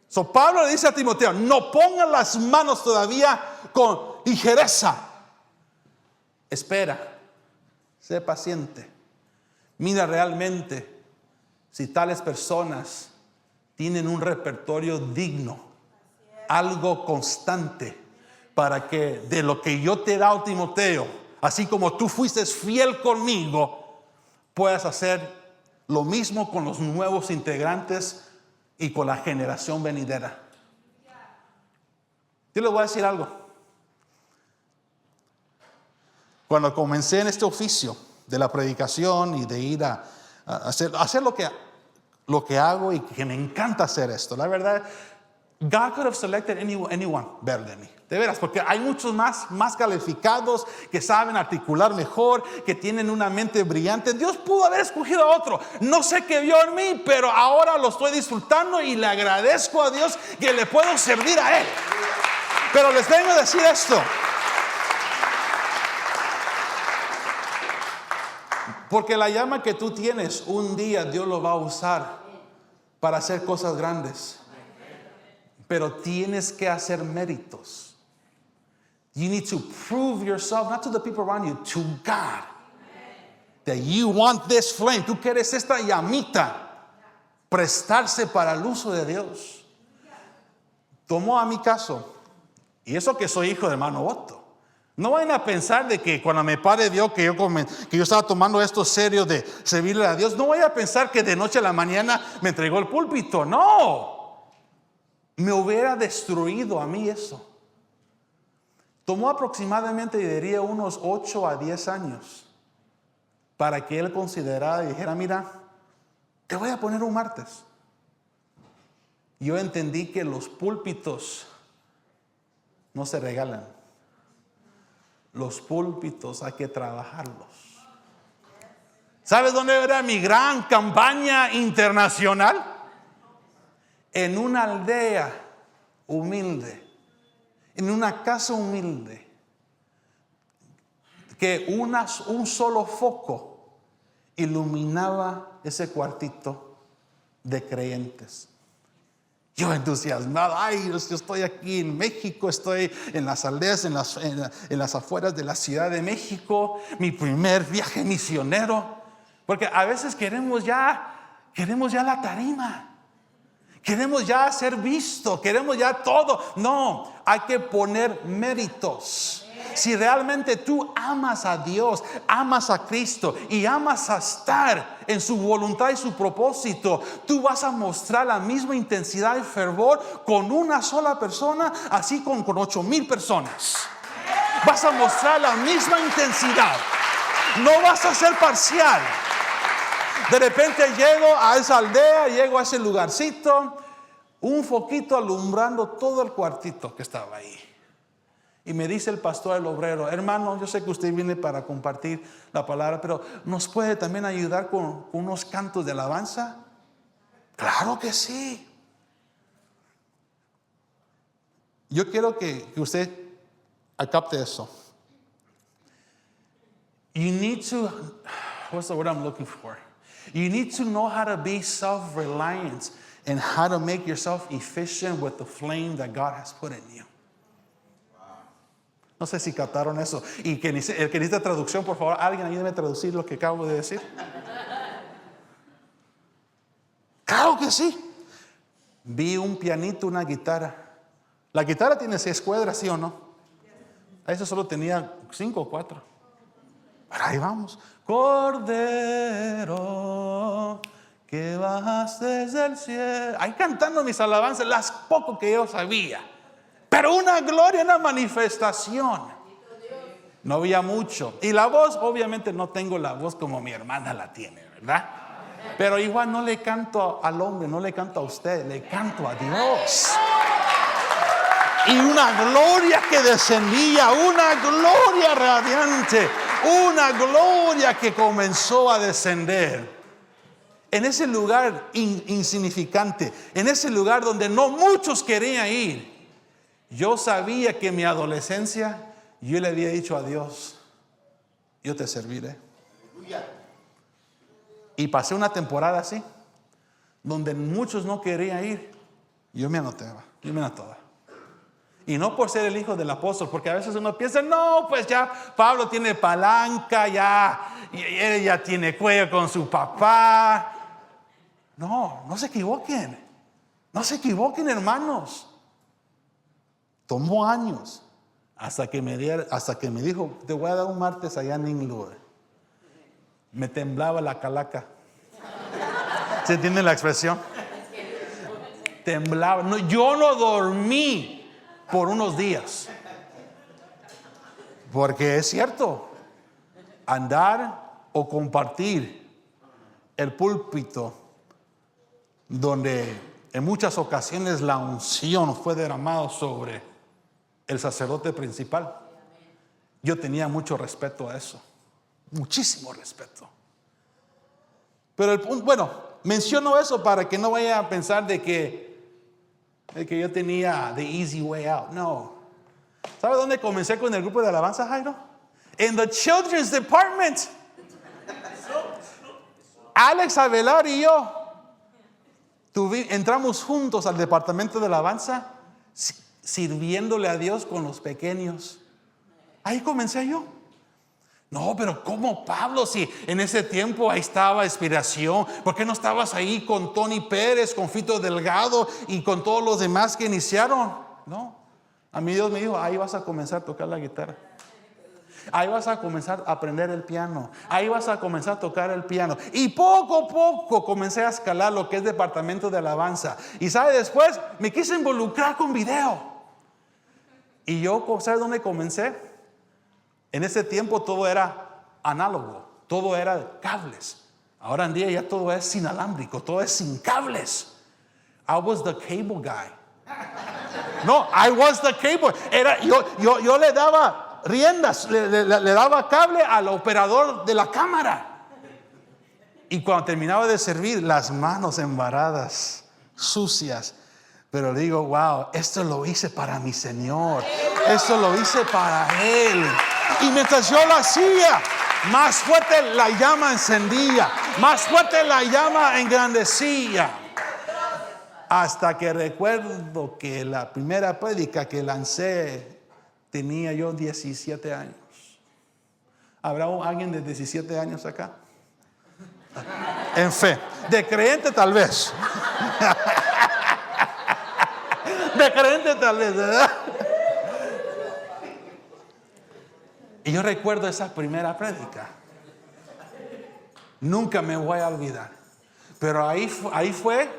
So Pablo le dice a Timoteo, no pongan las manos todavía con ligereza. Espera, sé paciente. Mira realmente si tales personas tienen un repertorio digno, algo constante, para que de lo que yo te he dado, Timoteo, así como tú fuiste fiel conmigo, puedas hacer lo mismo con los nuevos integrantes y con la generación venidera. Yo les voy a decir algo. Cuando comencé en este oficio de la predicación y de ir a hacer lo que hago, y que me encanta hacer esto, la verdad, God could have selected anyone better than me. De veras, porque hay muchos más calificados, que saben articular mejor, que tienen una mente brillante. Dios pudo haber escogido a otro. No sé qué vio en mí, pero ahora lo estoy disfrutando y le agradezco a Dios que le puedo servir a Él. Pero les vengo a decir esto. Porque la llama que tú tienes, un día Dios lo va a usar para hacer cosas grandes. Pero tienes que hacer méritos. You need to prove yourself, not to the people around you, to God. That you want this flame. Tú quieres esta llamita prestarse para el uso de Dios. Tomó a mi caso. Y eso que soy hijo de hermano Otto. No vayan a pensar de que cuando me pare Dios que yo estaba tomando esto serio de servirle a Dios. No vayan a pensar que de noche a la mañana me entregó el púlpito. No. Me hubiera destruido a mí eso. Tomó aproximadamente, diría, unos 8 a 10 años para que él considerara y dijera, mira, te voy a poner un martes. Yo entendí que los púlpitos no se regalan. Los púlpitos hay que trabajarlos. ¿Sabes dónde era mi gran campaña internacional? En una aldea humilde, en una casa humilde, que un solo foco iluminaba ese cuartito de creyentes. Yo entusiasmado, yo estoy aquí en México, estoy en las aldeas, en las afueras de la Ciudad de México, mi primer viaje misionero, porque a veces queremos ya la tarima, queremos ya ser visto, queremos ya todo. No, hay que poner méritos. Si realmente tú amas a Dios, amas a Cristo y amas a estar en su voluntad y su propósito, tú vas a mostrar la misma intensidad y fervor con una sola persona, así con 8,000 personas. Vas a mostrar la misma intensidad. No vas a ser parcial. De repente llego a esa aldea, llego a ese lugarcito, un foquito alumbrando todo el cuartito que estaba ahí. Y me dice el pastor, el obrero, hermano, yo sé que usted viene para compartir la palabra, pero ¿nos puede también ayudar con unos cantos de alabanza? Claro que sí. Yo quiero que usted capte eso. You need to, what's the word I'm looking for? You need to know how to be self-reliant and how to make yourself efficient with the flame that God has put in you. No sé si captaron eso. Y el que necesita traducción, por favor, alguien ayúdeme a traducir lo que acabo de decir. Claro que sí. Vi un pianito, una guitarra. La guitarra tiene 6 cuerdas, ¿sí o no? A eso solo tenía 5 o 4. Pero ahí vamos. Cordero, que bajaste desde el cielo. Ahí cantando mis alabanzas, las poco que yo sabía. Pero una gloria, una manifestación. No había mucho. Y la voz, obviamente no tengo la voz como mi hermana la tiene, ¿verdad? Pero igual no le canto al hombre, no le canto a usted, le canto a Dios. Y una gloria que descendía, una gloria radiante, una gloria que comenzó a descender. En ese lugar insignificante, en ese lugar donde no muchos querían ir. Yo sabía que en mi adolescencia yo le había dicho a Dios, yo te serviré. Y pasé una temporada así, donde muchos no querían ir. Yo me anotaba. Y no por ser el hijo del apóstol, porque a veces uno piensa, no, pues ya Pablo tiene palanca, él ya tiene cuello con su papá. No se equivoquen. No se equivoquen, hermanos. Tomó años hasta que me dijo, te voy a dar un martes allá en Inglewood. Me temblaba la calaca. ¿Se entiende la expresión? Temblaba. No, yo no dormí por unos días. Porque es cierto, andar o compartir el púlpito donde en muchas ocasiones la unción fue derramada sobre el sacerdote principal. Yo tenía mucho respeto a eso, muchísimo respeto. Pero menciono eso para que no vaya a pensar de que yo tenía the easy way out. No, ¿Sabe dónde comencé con el grupo de alabanza, Jairo? En the children's department. Alex Avelar y yo entramos juntos al departamento de alabanza, sirviéndole a Dios con los pequeños. Ahí comencé yo. No, pero ¿cómo, Pablo? Si en ese tiempo ahí estaba Inspiración, ¿por qué no estabas ahí con Tony Pérez, con Fito Delgado y con todos los demás que iniciaron? No, a mí Dios me dijo, ahí vas a comenzar a tocar la guitarra. Ahí vas a comenzar a aprender el piano. Ahí vas a comenzar a tocar el piano. Y poco a poco comencé a escalar lo que es departamento de alabanza. Y ¿sabe? Después me quise involucrar con video. Y yo, ¿sabe dónde comencé? En ese tiempo todo era análogo. Todo era cables. Ahora en día ya todo es inalámbrico. Todo es sin cables. I was the cable guy. No, I was the cable. Yo le daba riendas, le daba cable al operador de la cámara. Y cuando terminaba de servir, las manos embaradas, sucias. Pero digo, wow, esto lo hice para mi Señor. Esto lo hice para Él. Y mientras yo lo hacía, más fuerte la llama encendía, más fuerte la llama engrandecía. Hasta que recuerdo que la primera prédica que lancé, tenía yo 17 años. ¿Habrá alguien de 17 años acá? En fe. De creyente tal vez. De creyente tal vez, ¿verdad? Y yo recuerdo esa primera prédica. Nunca me voy a olvidar. Pero ahí fue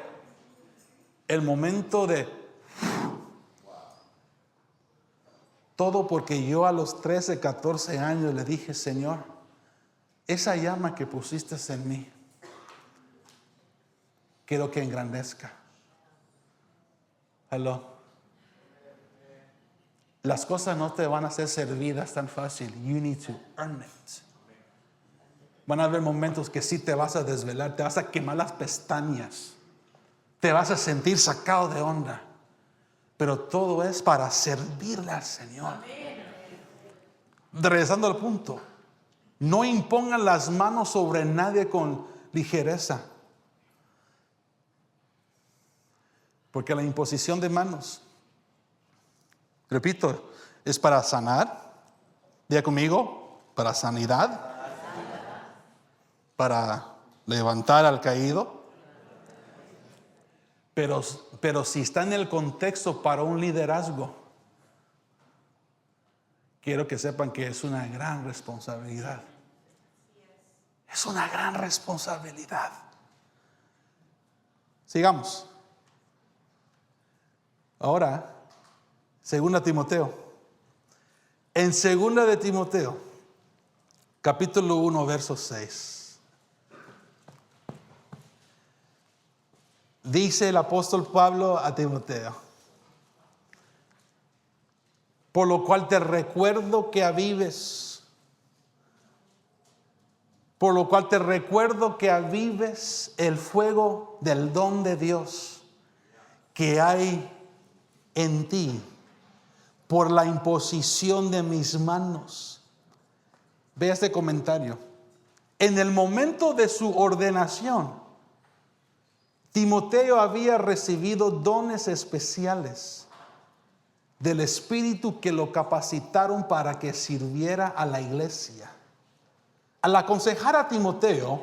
el momento de... Todo porque yo a los 13, 14 años le dije, Señor, esa llama que pusiste en mí, quiero que engrandezca. Hello. Las cosas no te van a ser servidas tan fácil. You need to earn it. Van a haber momentos que sí te vas a desvelar, te vas a quemar las pestañas, te vas a sentir sacado de onda. Pero todo es para servirle al Señor. Regresando al punto, no impongan las manos sobre nadie con ligereza. Porque la imposición de manos, repito, es para sanar. Diga conmigo, para sanidad, para levantar al caído. Pero si está en el contexto para un liderazgo, quiero que sepan que es una gran responsabilidad. Es una gran responsabilidad. Sigamos. Ahora, 2 Timoteo. En 2 de Timoteo, capítulo 1, verso 6. Dice el apóstol Pablo a Timoteo: por lo cual te recuerdo que avives. Por lo cual te recuerdo que avives el fuego del don de Dios que hay en ti por la imposición de mis manos. Vea este comentario. En el momento de su ordenación, Timoteo había recibido dones especiales del Espíritu que lo capacitaron para que sirviera a la iglesia. Al aconsejar a Timoteo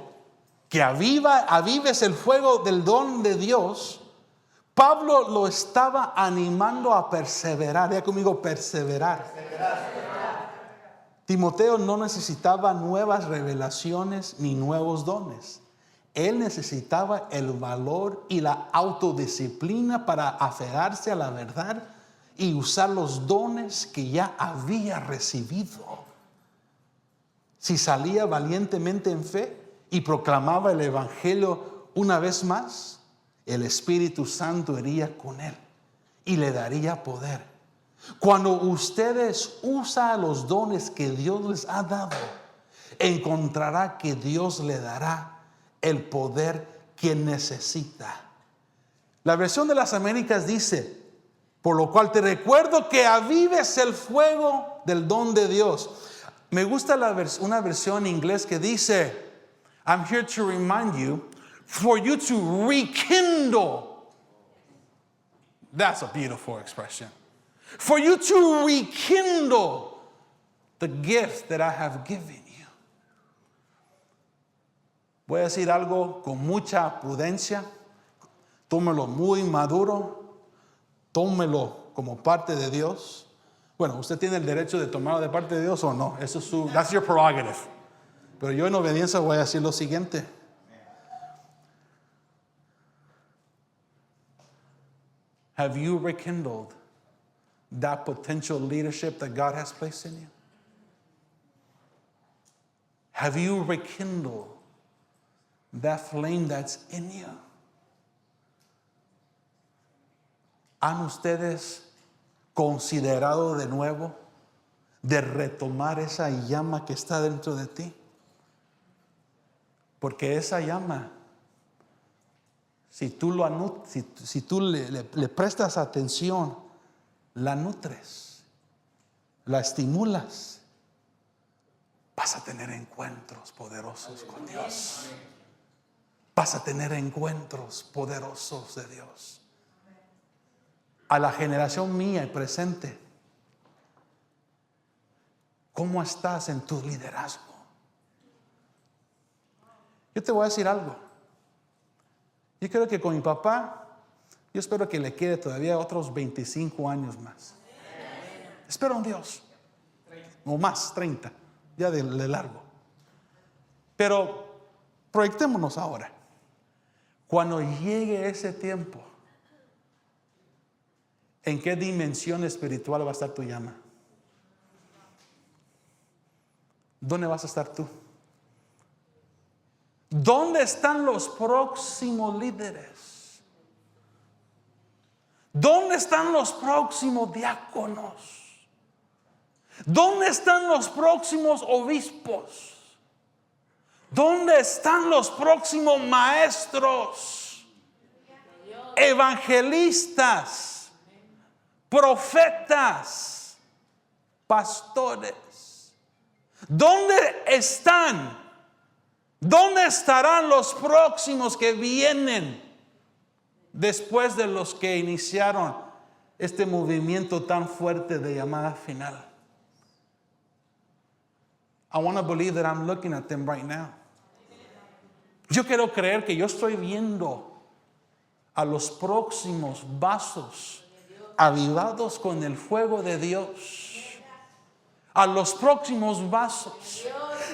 que avives el fuego del don de Dios, Pablo lo estaba animando a perseverar. Diga conmigo, perseverar. Timoteo no necesitaba nuevas revelaciones ni nuevos dones. Él necesitaba el valor y la autodisciplina para aferrarse a la verdad y usar los dones que ya había recibido. Si salía valientemente en fe y proclamaba el evangelio una vez más, el Espíritu Santo iría con él y le daría poder. Cuando ustedes usan los dones que Dios les ha dado, encontrará que Dios le dará el poder que necesita. La versión de las Américas dice: Por lo cual te recuerdo que avives el fuego del don de Dios. Me gusta una versión en inglés que dice, I'm here to remind you, for you to rekindle. That's a beautiful expression. For you to rekindle the gift that I have given you. Voy a decir algo con mucha prudencia. Tómelo muy maduro. Tómelo como parte de Dios. Bueno, usted tiene el derecho de tomarlo de parte de Dios o no. Eso es that's your prerogative. Pero yo en obediencia voy a decir lo siguiente. Have you rekindled that potential leadership that God has placed in you? Have you rekindled that flame that's in you? ¿Han ustedes considerado de nuevo de retomar esa llama que está dentro de ti? Porque esa llama, si tú le prestas atención, la nutres, la estimulas, vas a tener encuentros poderosos con Dios. Vas a tener encuentros poderosos de Dios. A la generación mía y presente, ¿cómo estás en tu liderazgo? Yo te voy a decir algo. Yo creo que con mi papá, yo espero que le quede todavía otros 25 años más. Espero en Dios. O más, 30, ya de largo. Pero proyectémonos ahora. Cuando llegue ese tiempo, ¿en qué dimensión espiritual va a estar tu llama? ¿Dónde vas a estar tú? ¿Dónde están los próximos líderes? ¿Dónde están los próximos diáconos? ¿Dónde están los próximos obispos? ¿Dónde están los próximos maestros, evangelistas, profetas, pastores? ¿Dónde están? ¿Dónde estarán los próximos que vienen después de los que iniciaron este movimiento tan fuerte de llamada final? I want to believe that I'm looking at them right now. Yo quiero creer que yo estoy viendo a los próximos vasos avivados con el fuego de Dios. A los próximos vasos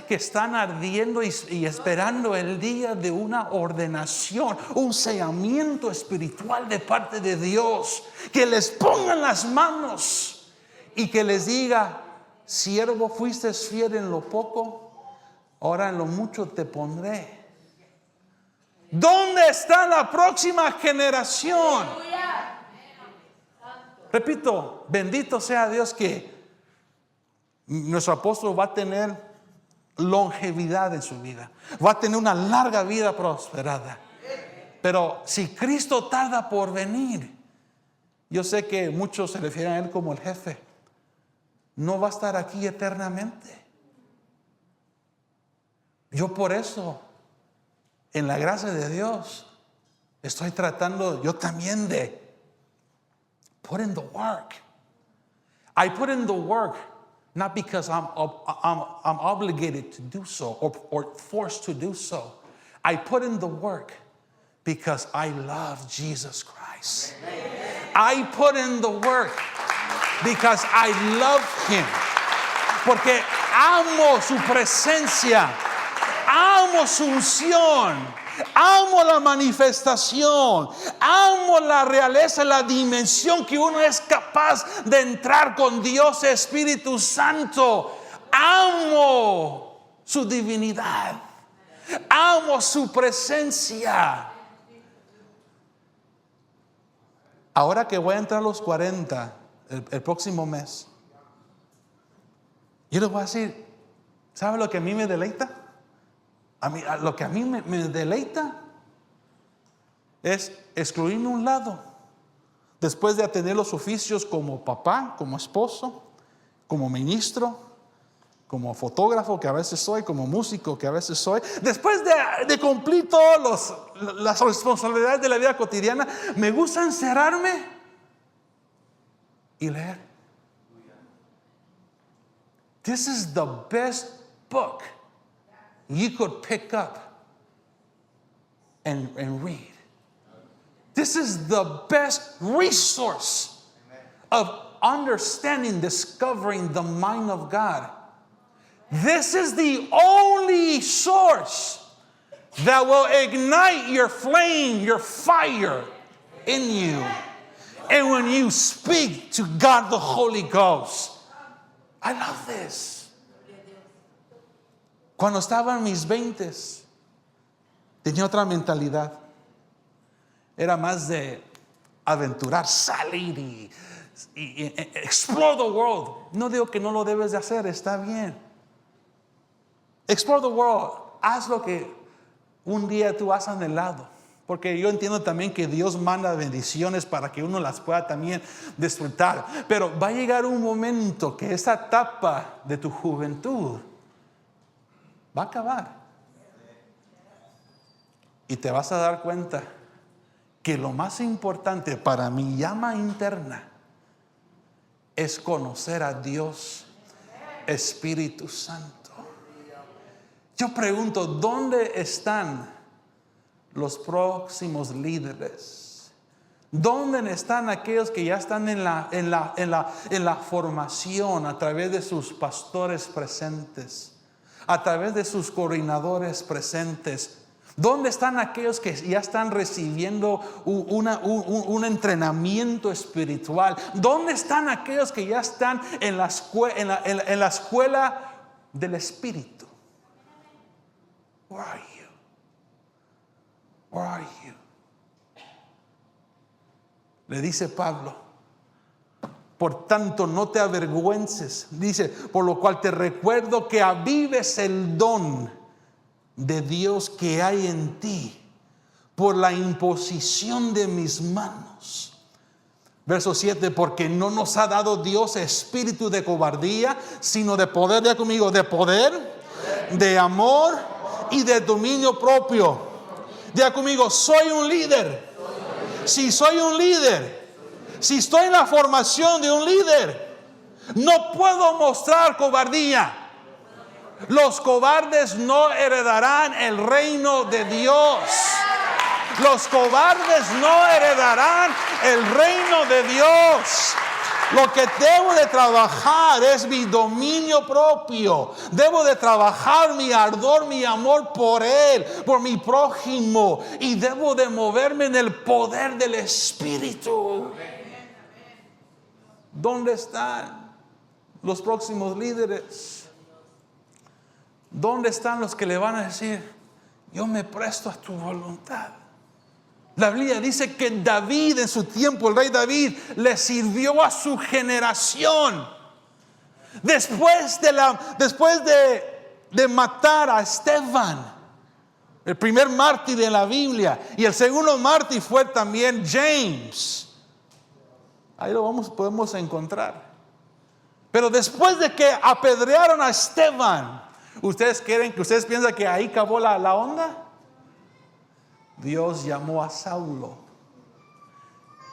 que están ardiendo y esperando el día de una ordenación, un sellamiento espiritual de parte de Dios, que les pongan las manos y que les diga: siervo, fuiste fiel en lo poco, ahora en lo mucho te pondré. ¿Dónde está la próxima generación? Repito, bendito sea Dios que nuestro apóstol va a tener longevidad en su vida, va a tener una larga vida prosperada. Pero si Cristo tarda por venir, yo sé que muchos se refieren a Él como el jefe, no va a estar aquí eternamente. Yo por eso, en la gracia de Dios, estoy tratando yo también de put in the work. I put in the work not because I'm obligated to do so or forced to do so. I put in the work because I love Jesus Christ. I put in the work because I love Him. Porque amo su presencia, amo su unción, amo la manifestación, amo la realeza, la dimensión que uno es capaz de entrar con Dios Espíritu Santo. Amo su divinidad, amo su presencia. Ahora que voy a entrar a los 40 el próximo mes, yo les voy a decir, ¿sabe lo que a mí me deleita? Lo que a mí me deleita es excluirme un lado después de tener los oficios como papá, como esposo, como ministro, como fotógrafo que a veces soy, como músico que a veces soy, después de cumplir todas las responsabilidades de la vida cotidiana, me gusta encerrarme y leer. This is the best book you could pick up and read. This is the best resource of understanding, discovering the mind of God. This is the only source that will ignite your flame, your fire in you. And when you speak to God the Holy Ghost, I love this. Cuando estaba en mis 20s, tenía otra mentalidad. Era más de aventurar, salir y explore the world. No digo que no lo debes de hacer, está bien. Explore the world. Haz lo que un día tú has anhelado. Porque yo entiendo también que Dios manda bendiciones para que uno las pueda también disfrutar. Pero va a llegar un momento que esa etapa de tu juventud va a acabar. Y te vas a dar cuenta que lo más importante para mi llama interna es conocer a Dios, Espíritu Santo. Yo pregunto, ¿dónde están los próximos líderes? ¿Dónde están aquellos que ya están en la formación a través de sus pastores presentes, a través de sus coordinadores presentes? ¿Dónde están aquellos que ya están recibiendo un entrenamiento espiritual? ¿Dónde están aquellos que ya están en la escuela del Espíritu? Where are you? Where are you? Le dice Pablo, por tanto no te avergüences, dice, por lo cual te recuerdo que avives el don de Dios que hay en ti por la imposición de mis manos. Verso 7, porque no nos ha dado Dios espíritu de cobardía, sino de poder, ya conmigo, de poder, de amor y de dominio propio. Ya conmigo, soy un líder. Si soy un líder, si estoy en la formación de un líder, no puedo mostrar cobardía. Los cobardes no heredarán el reino de Dios. Los cobardes no heredarán el reino de Dios. Lo que debo de trabajar es mi dominio propio. Debo de trabajar mi ardor, mi amor por Él, por mi prójimo. Y debo de moverme en el poder del Espíritu. ¿Dónde están los próximos líderes? ¿Dónde están los que le van a decir, yo me presto a tu voluntad? La Biblia dice que David en su tiempo, el rey David, le sirvió a su generación. Después de matar a Esteban, el primer mártir de la Biblia, y el segundo mártir fue también James. Ahí lo podemos encontrar. Pero después de que apedrearon a Esteban, ¿ustedes piensan que ahí acabó la onda? Dios llamó a Saulo.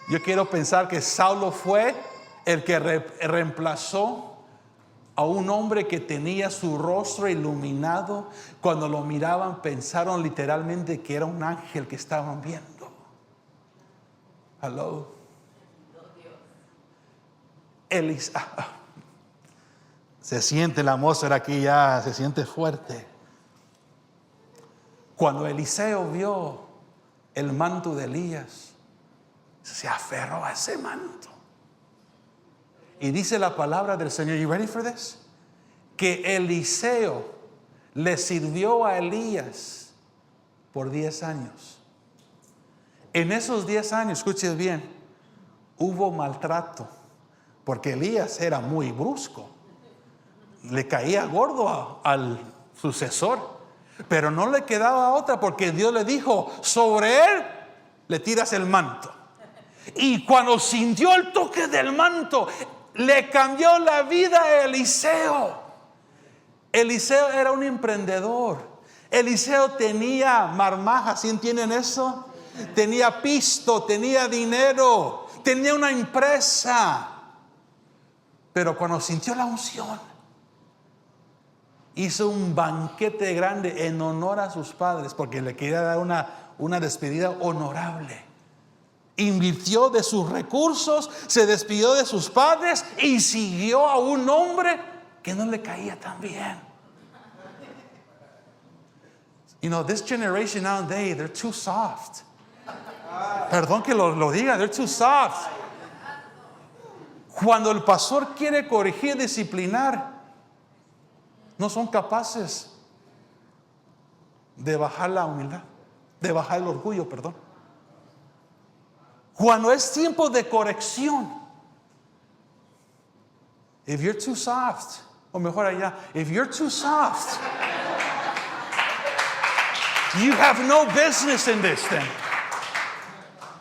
Yo quiero pensar que Saulo fue el que reemplazó a un hombre que tenía su rostro iluminado. Cuando lo miraban, pensaron literalmente que era un ángel que estaban viendo. Hello. Se siente la atmósfera aquí ya, se siente fuerte. Cuando Eliseo vio el manto de Elías, se aferró a ese manto. Y dice la palabra del Señor, you ready for this? Que Eliseo le sirvió a Elías por 10 años. En esos 10 años, escuchen bien, hubo maltrato, porque Elías era muy brusco. Le caía gordo al sucesor, pero no le quedaba otra, porque Dios le dijo, sobre él le tiras el manto. Y cuando sintió el toque del manto, le cambió la vida a Eliseo. Eliseo era un emprendedor. Eliseo tenía marmajas, ¿sí entienden eso? Tenía pisto, tenía dinero, tenía una empresa. Pero cuando sintió la unción, hizo un banquete grande en honor a sus padres, porque le quería dar una despedida honorable. Invirtió de sus recursos, se despidió de sus padres y siguió a un hombre que no le caía tan bien. You know, this generation nowadays, they're too soft. Perdón que lo diga, they're too soft. Cuando el pastor quiere corregir, disciplinar, no son capaces de bajar la humildad, de bajar el orgullo, perdón. Cuando es tiempo de corrección, if you're too soft, o mejor allá, if you're too soft, you have no business in this thing.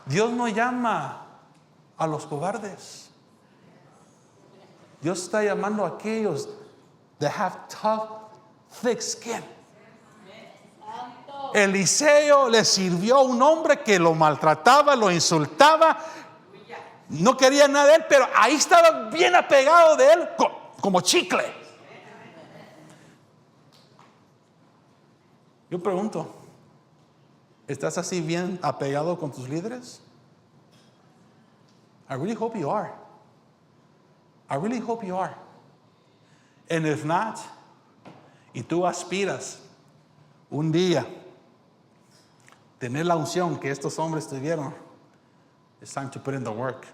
Dios no llama a los cobardes. Dios está llamando a aquellos that have tough, thick skin. Eliseo le sirvió a un hombre que lo maltrataba, lo insultaba, no quería nada de él, pero ahí estaba bien apegado de él como chicle. Yo pregunto, ¿estás así bien apegado con tus líderes? I really hope you are. I really hope you are. And if not, y tú aspiras un día tener la unción que estos hombres tuvieron, it's time to put in the work.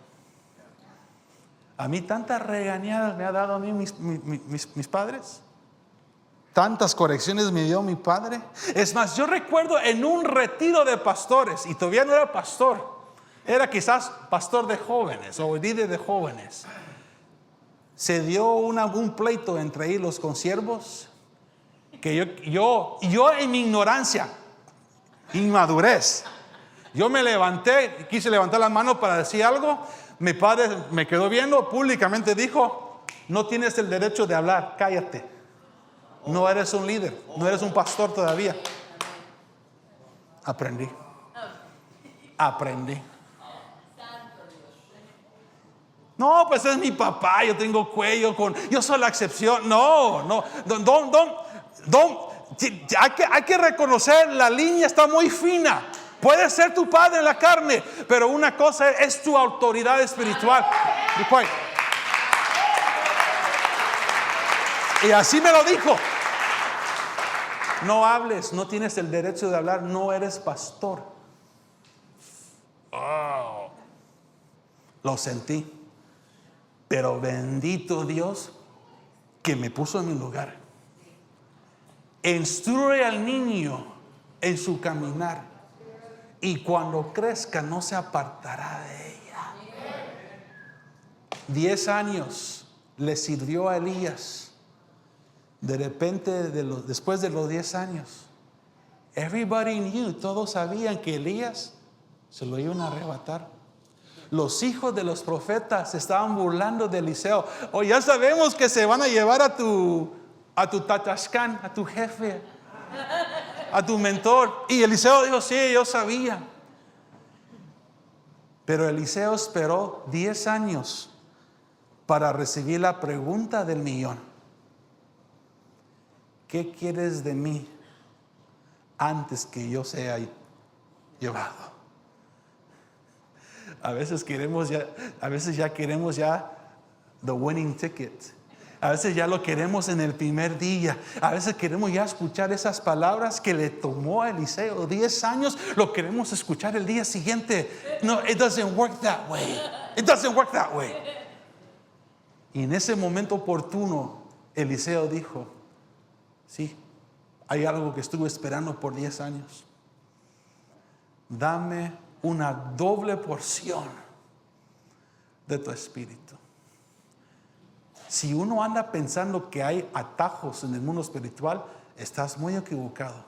A mí tantas regañadas me ha dado a mí mis padres. Tantas correcciones me dio mi padre. Es más, yo recuerdo en un retiro de pastores, y todavía no era pastor, era quizás pastor de jóvenes o líder de jóvenes. Se dio un pleito entre ahí los consiervos, que yo en mi ignorancia, inmadurez, yo me levanté, quise levantar la mano para decir algo. Mi padre me quedó viendo, públicamente dijo: no tienes el derecho de hablar, cállate. No eres un líder, no eres un pastor todavía. Aprendí. No, pues es mi papá, yo tengo cuello yo soy la excepción. No, hay que reconocer, la línea está muy fina. Puede ser tu padre en la carne, pero una cosa es tu autoridad espiritual. Y así me lo dijo: no hables, no tienes el derecho de hablar, no eres pastor. Oh, lo sentí. Pero bendito Dios que me puso en mi lugar. Instruye al niño en su caminar, y cuando crezca no se apartará de ella. 10 años le sirvió a Elías. De repente, después de los 10 años, everybody knew, todos sabían que Elías se lo iban a arrebatar. Los hijos de los profetas se estaban burlando de Eliseo. Oh, ya sabemos que se van a llevar a tu tatashkan, a tu jefe, a tu mentor. Y Eliseo dijo: sí, yo sabía. Pero Eliseo esperó 10 años para recibir la pregunta del millón: ¿qué quieres de mí antes que yo sea llevado? A veces ya queremos the winning ticket. A veces ya lo queremos en el primer día. A veces queremos ya escuchar esas palabras que le tomó a Eliseo 10 años. Lo queremos escuchar el día siguiente. No, it doesn't work that way. It doesn't work that way. Y en ese momento oportuno, Eliseo dijo: sí, hay algo que estuve esperando por 10 años. Dame una doble porción de tu espíritu. Si uno anda pensando que hay atajos en el mundo espiritual, estás muy equivocado.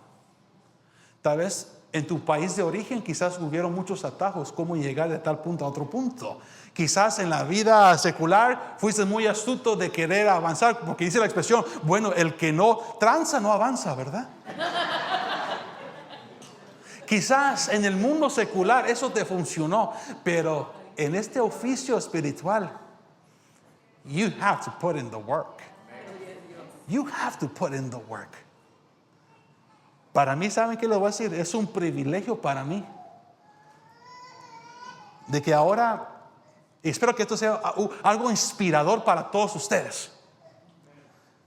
Tal vez En tu país de origen quizás hubieron muchos atajos, cómo llegar de tal punto a otro punto. Quizás en la vida secular fuiste muy astuto de querer avanzar, porque dice la expresión, bueno, el que no tranza no avanza, ¿verdad? Quizás en el mundo secular eso te funcionó, pero en este oficio espiritual, you have to put in the work. You have to put in the work. Para mí, ¿saben qué les voy a decir? Es un privilegio para mí. De que ahora, y espero que esto sea algo inspirador para todos ustedes.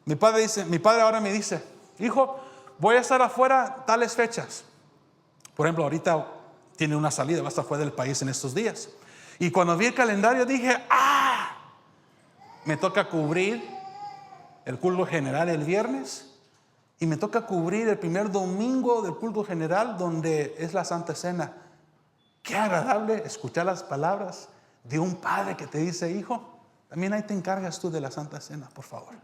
Mi padre ahora me dice, hijo, voy a estar afuera tales fechas. Por ejemplo, ahorita tiene una salida, va a estar fuera del país en estos días. Y cuando vi el calendario dije, me toca cubrir el culto general el viernes. Y me toca cubrir el primer domingo del culto general, donde es la Santa Cena. Qué agradable escuchar las palabras de un padre que te dice, hijo, también ahí te encargas tú de la Santa Cena, por favor.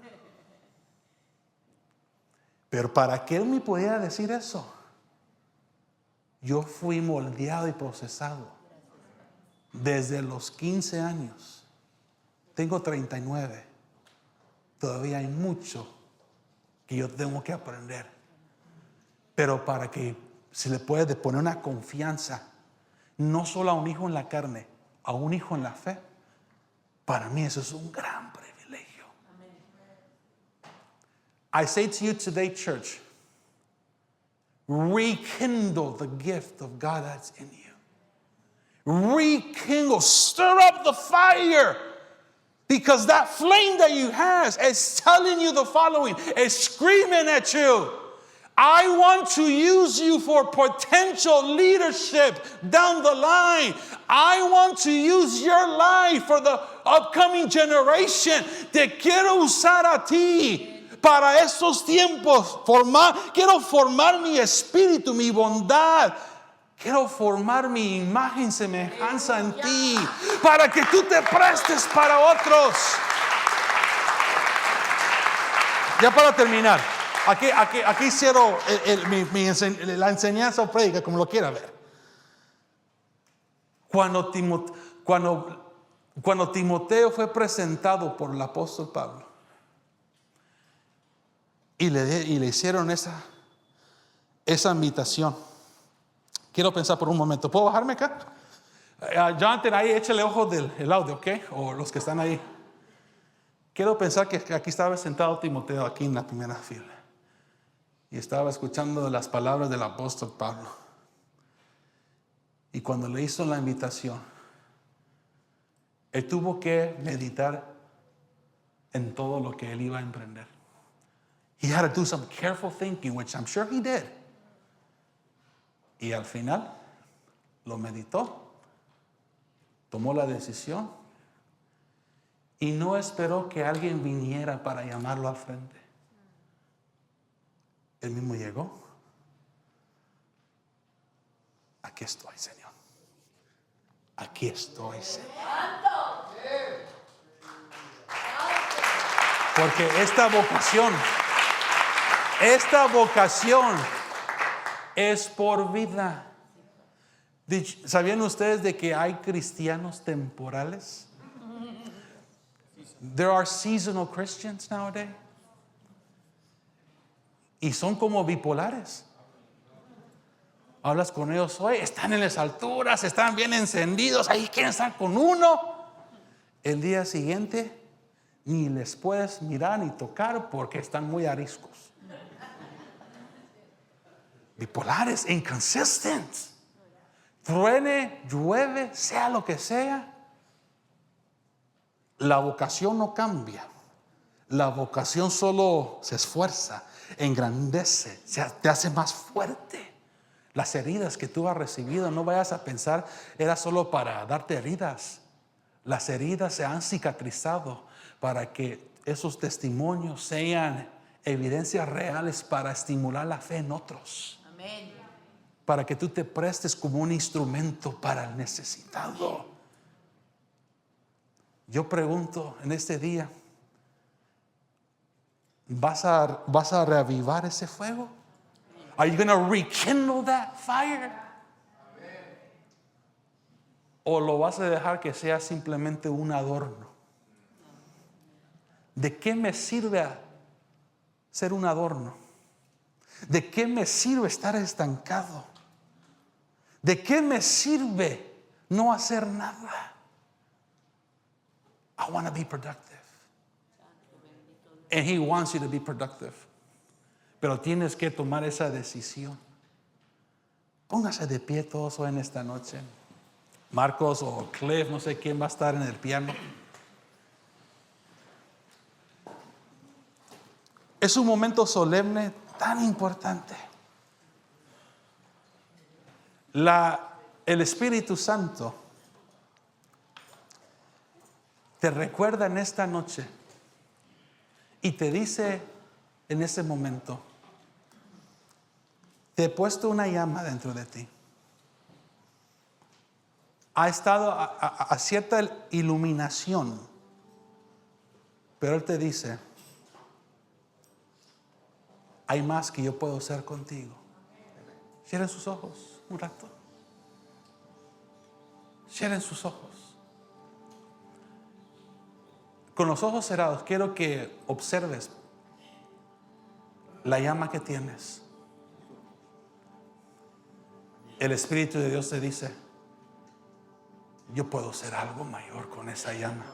Pero para que él me pudiera decir eso, yo fui moldeado y procesado desde los 15 años. Tengo 39. Todavía hay mucho que yo tengo que aprender. Pero para que se le puede poner una confianza, no solo a un hijo en la carne, a un hijo en la fe, para mí eso es un gran privilegio. I say to you today, church, rekindle the gift of God that's in you. Rekindle, stir up the fire. Because that flame that you have is telling you the following, is screaming at you. I want to use you for potential leadership down the line. I want to use your life for the upcoming generation. Te quiero usar a ti para estos tiempos. Quiero formar mi espíritu, mi bondad. Quiero formar mi imagen, semejanza en ti, para que tú te prestes para otros. Ya para terminar, aquí cierro la enseñanza o prédica, como lo quiera ver. Cuando Timoteo fue presentado por el apóstol Pablo y le hicieron esa invitación. Quiero pensar por un momento. ¿Puedo bajarme acá? Jonathan, ahí échale ojo del audio, ¿ok? O los que están ahí. Quiero pensar que aquí estaba sentado Timoteo, aquí en la primera fila. Y estaba escuchando las palabras del apóstol Pablo. Y cuando le hizo la invitación, él tuvo que meditar en todo lo que él iba a emprender. He had to do some careful thinking, which I'm sure he did. Y al final lo meditó, tomó la decisión y no esperó que alguien viniera para llamarlo al frente. Él mismo llegó. Aquí estoy, Señor. Aquí estoy, Señor. Porque esta vocación es por vida. ¿Sabían ustedes de que hay cristianos temporales? There are seasonal Christians nowadays. Y son como bipolares. Hablas con ellos hoy, están en las alturas, están bien encendidos, ahí quieren estar con uno. El día siguiente ni les puedes mirar ni tocar porque están muy ariscos. Bipolares, inconsistent. Truene, llueve, sea lo que sea. La vocación no cambia. La vocación solo se esfuerza, engrandece, te hace más fuerte. Las heridas que tú has recibido, no vayas a pensar, era solo para darte heridas. Las heridas se han cicatrizado para que esos testimonios sean evidencias reales para estimular la fe en otros. Amén. Para que tú te prestes como un instrumento para el necesitado. Yo pregunto en este día, ¿vas a reavivar ese fuego? Are you going to rekindle that fire? ¿O lo vas a dejar que sea simplemente un adorno? ¿De qué me sirve ser un adorno? ¿De qué me sirve estar estancado? ¿De qué me sirve no hacer nada? I want to be productive. And He wants you to be productive. Pero tienes que tomar esa decisión. Póngase de pie todos hoy en esta noche. Marcos o Cliff, no sé quién va a estar en el piano. Es un momento solemne tan importante. El Espíritu Santo te recuerda en esta noche y te dice en ese momento: te he puesto una llama dentro de ti. Ha estado a cierta iluminación, pero Él te dice: hay más que yo puedo hacer contigo. Cierren sus ojos un rato. Cierren sus ojos. Con los ojos cerrados quiero que observes la llama que tienes. El Espíritu de Dios te dice: yo puedo hacer algo mayor con esa llama.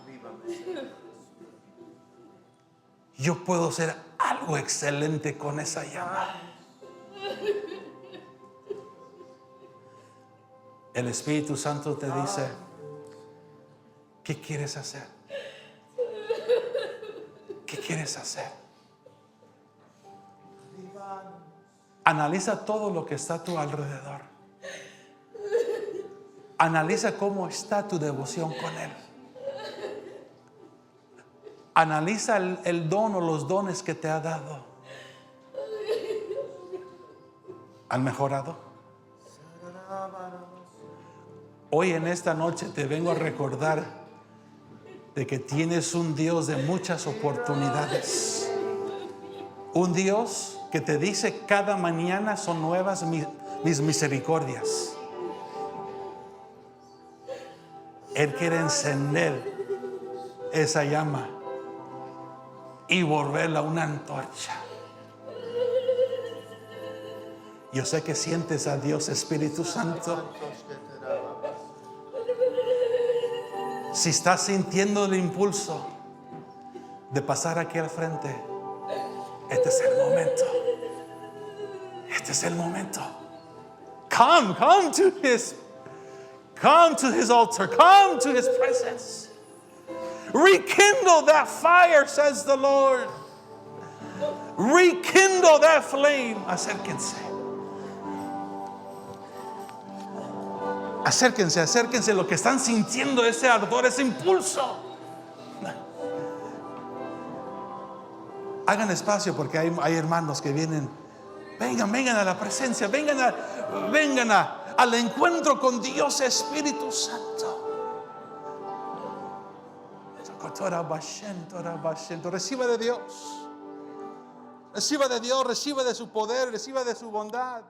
Yo puedo hacer algo excelente con esa llama. El Espíritu Santo te dice: ¿qué quieres hacer? ¿Qué quieres hacer? Analiza todo lo que está a tu alrededor. Analiza cómo está tu devoción con Él. Analiza el don o los dones que te ha dado. ¿Han mejorado? Hoy en esta noche te vengo a recordar de que tienes un Dios de muchas oportunidades. Un Dios que te dice: cada mañana son nuevas mis misericordias. Él quiere encender esa llama y volverla una antorcha. Yo sé que sientes a Dios, Espíritu Santo. Si estás sintiendo el impulso de pasar aquí al frente, este es el momento. Este es el momento. Come to His altar. Come to His presence. Rekindle that fire, says the Lord. Rekindle that flame. Acérquense. Acérquense lo que están sintiendo, ese ardor, ese impulso. Hagan espacio porque hay hermanos que vienen. Vengan a la presencia, vengan al encuentro con Dios, Espíritu Santo. Reciba de Dios. Reciba de Dios, reciba de su poder, reciba de su bondad.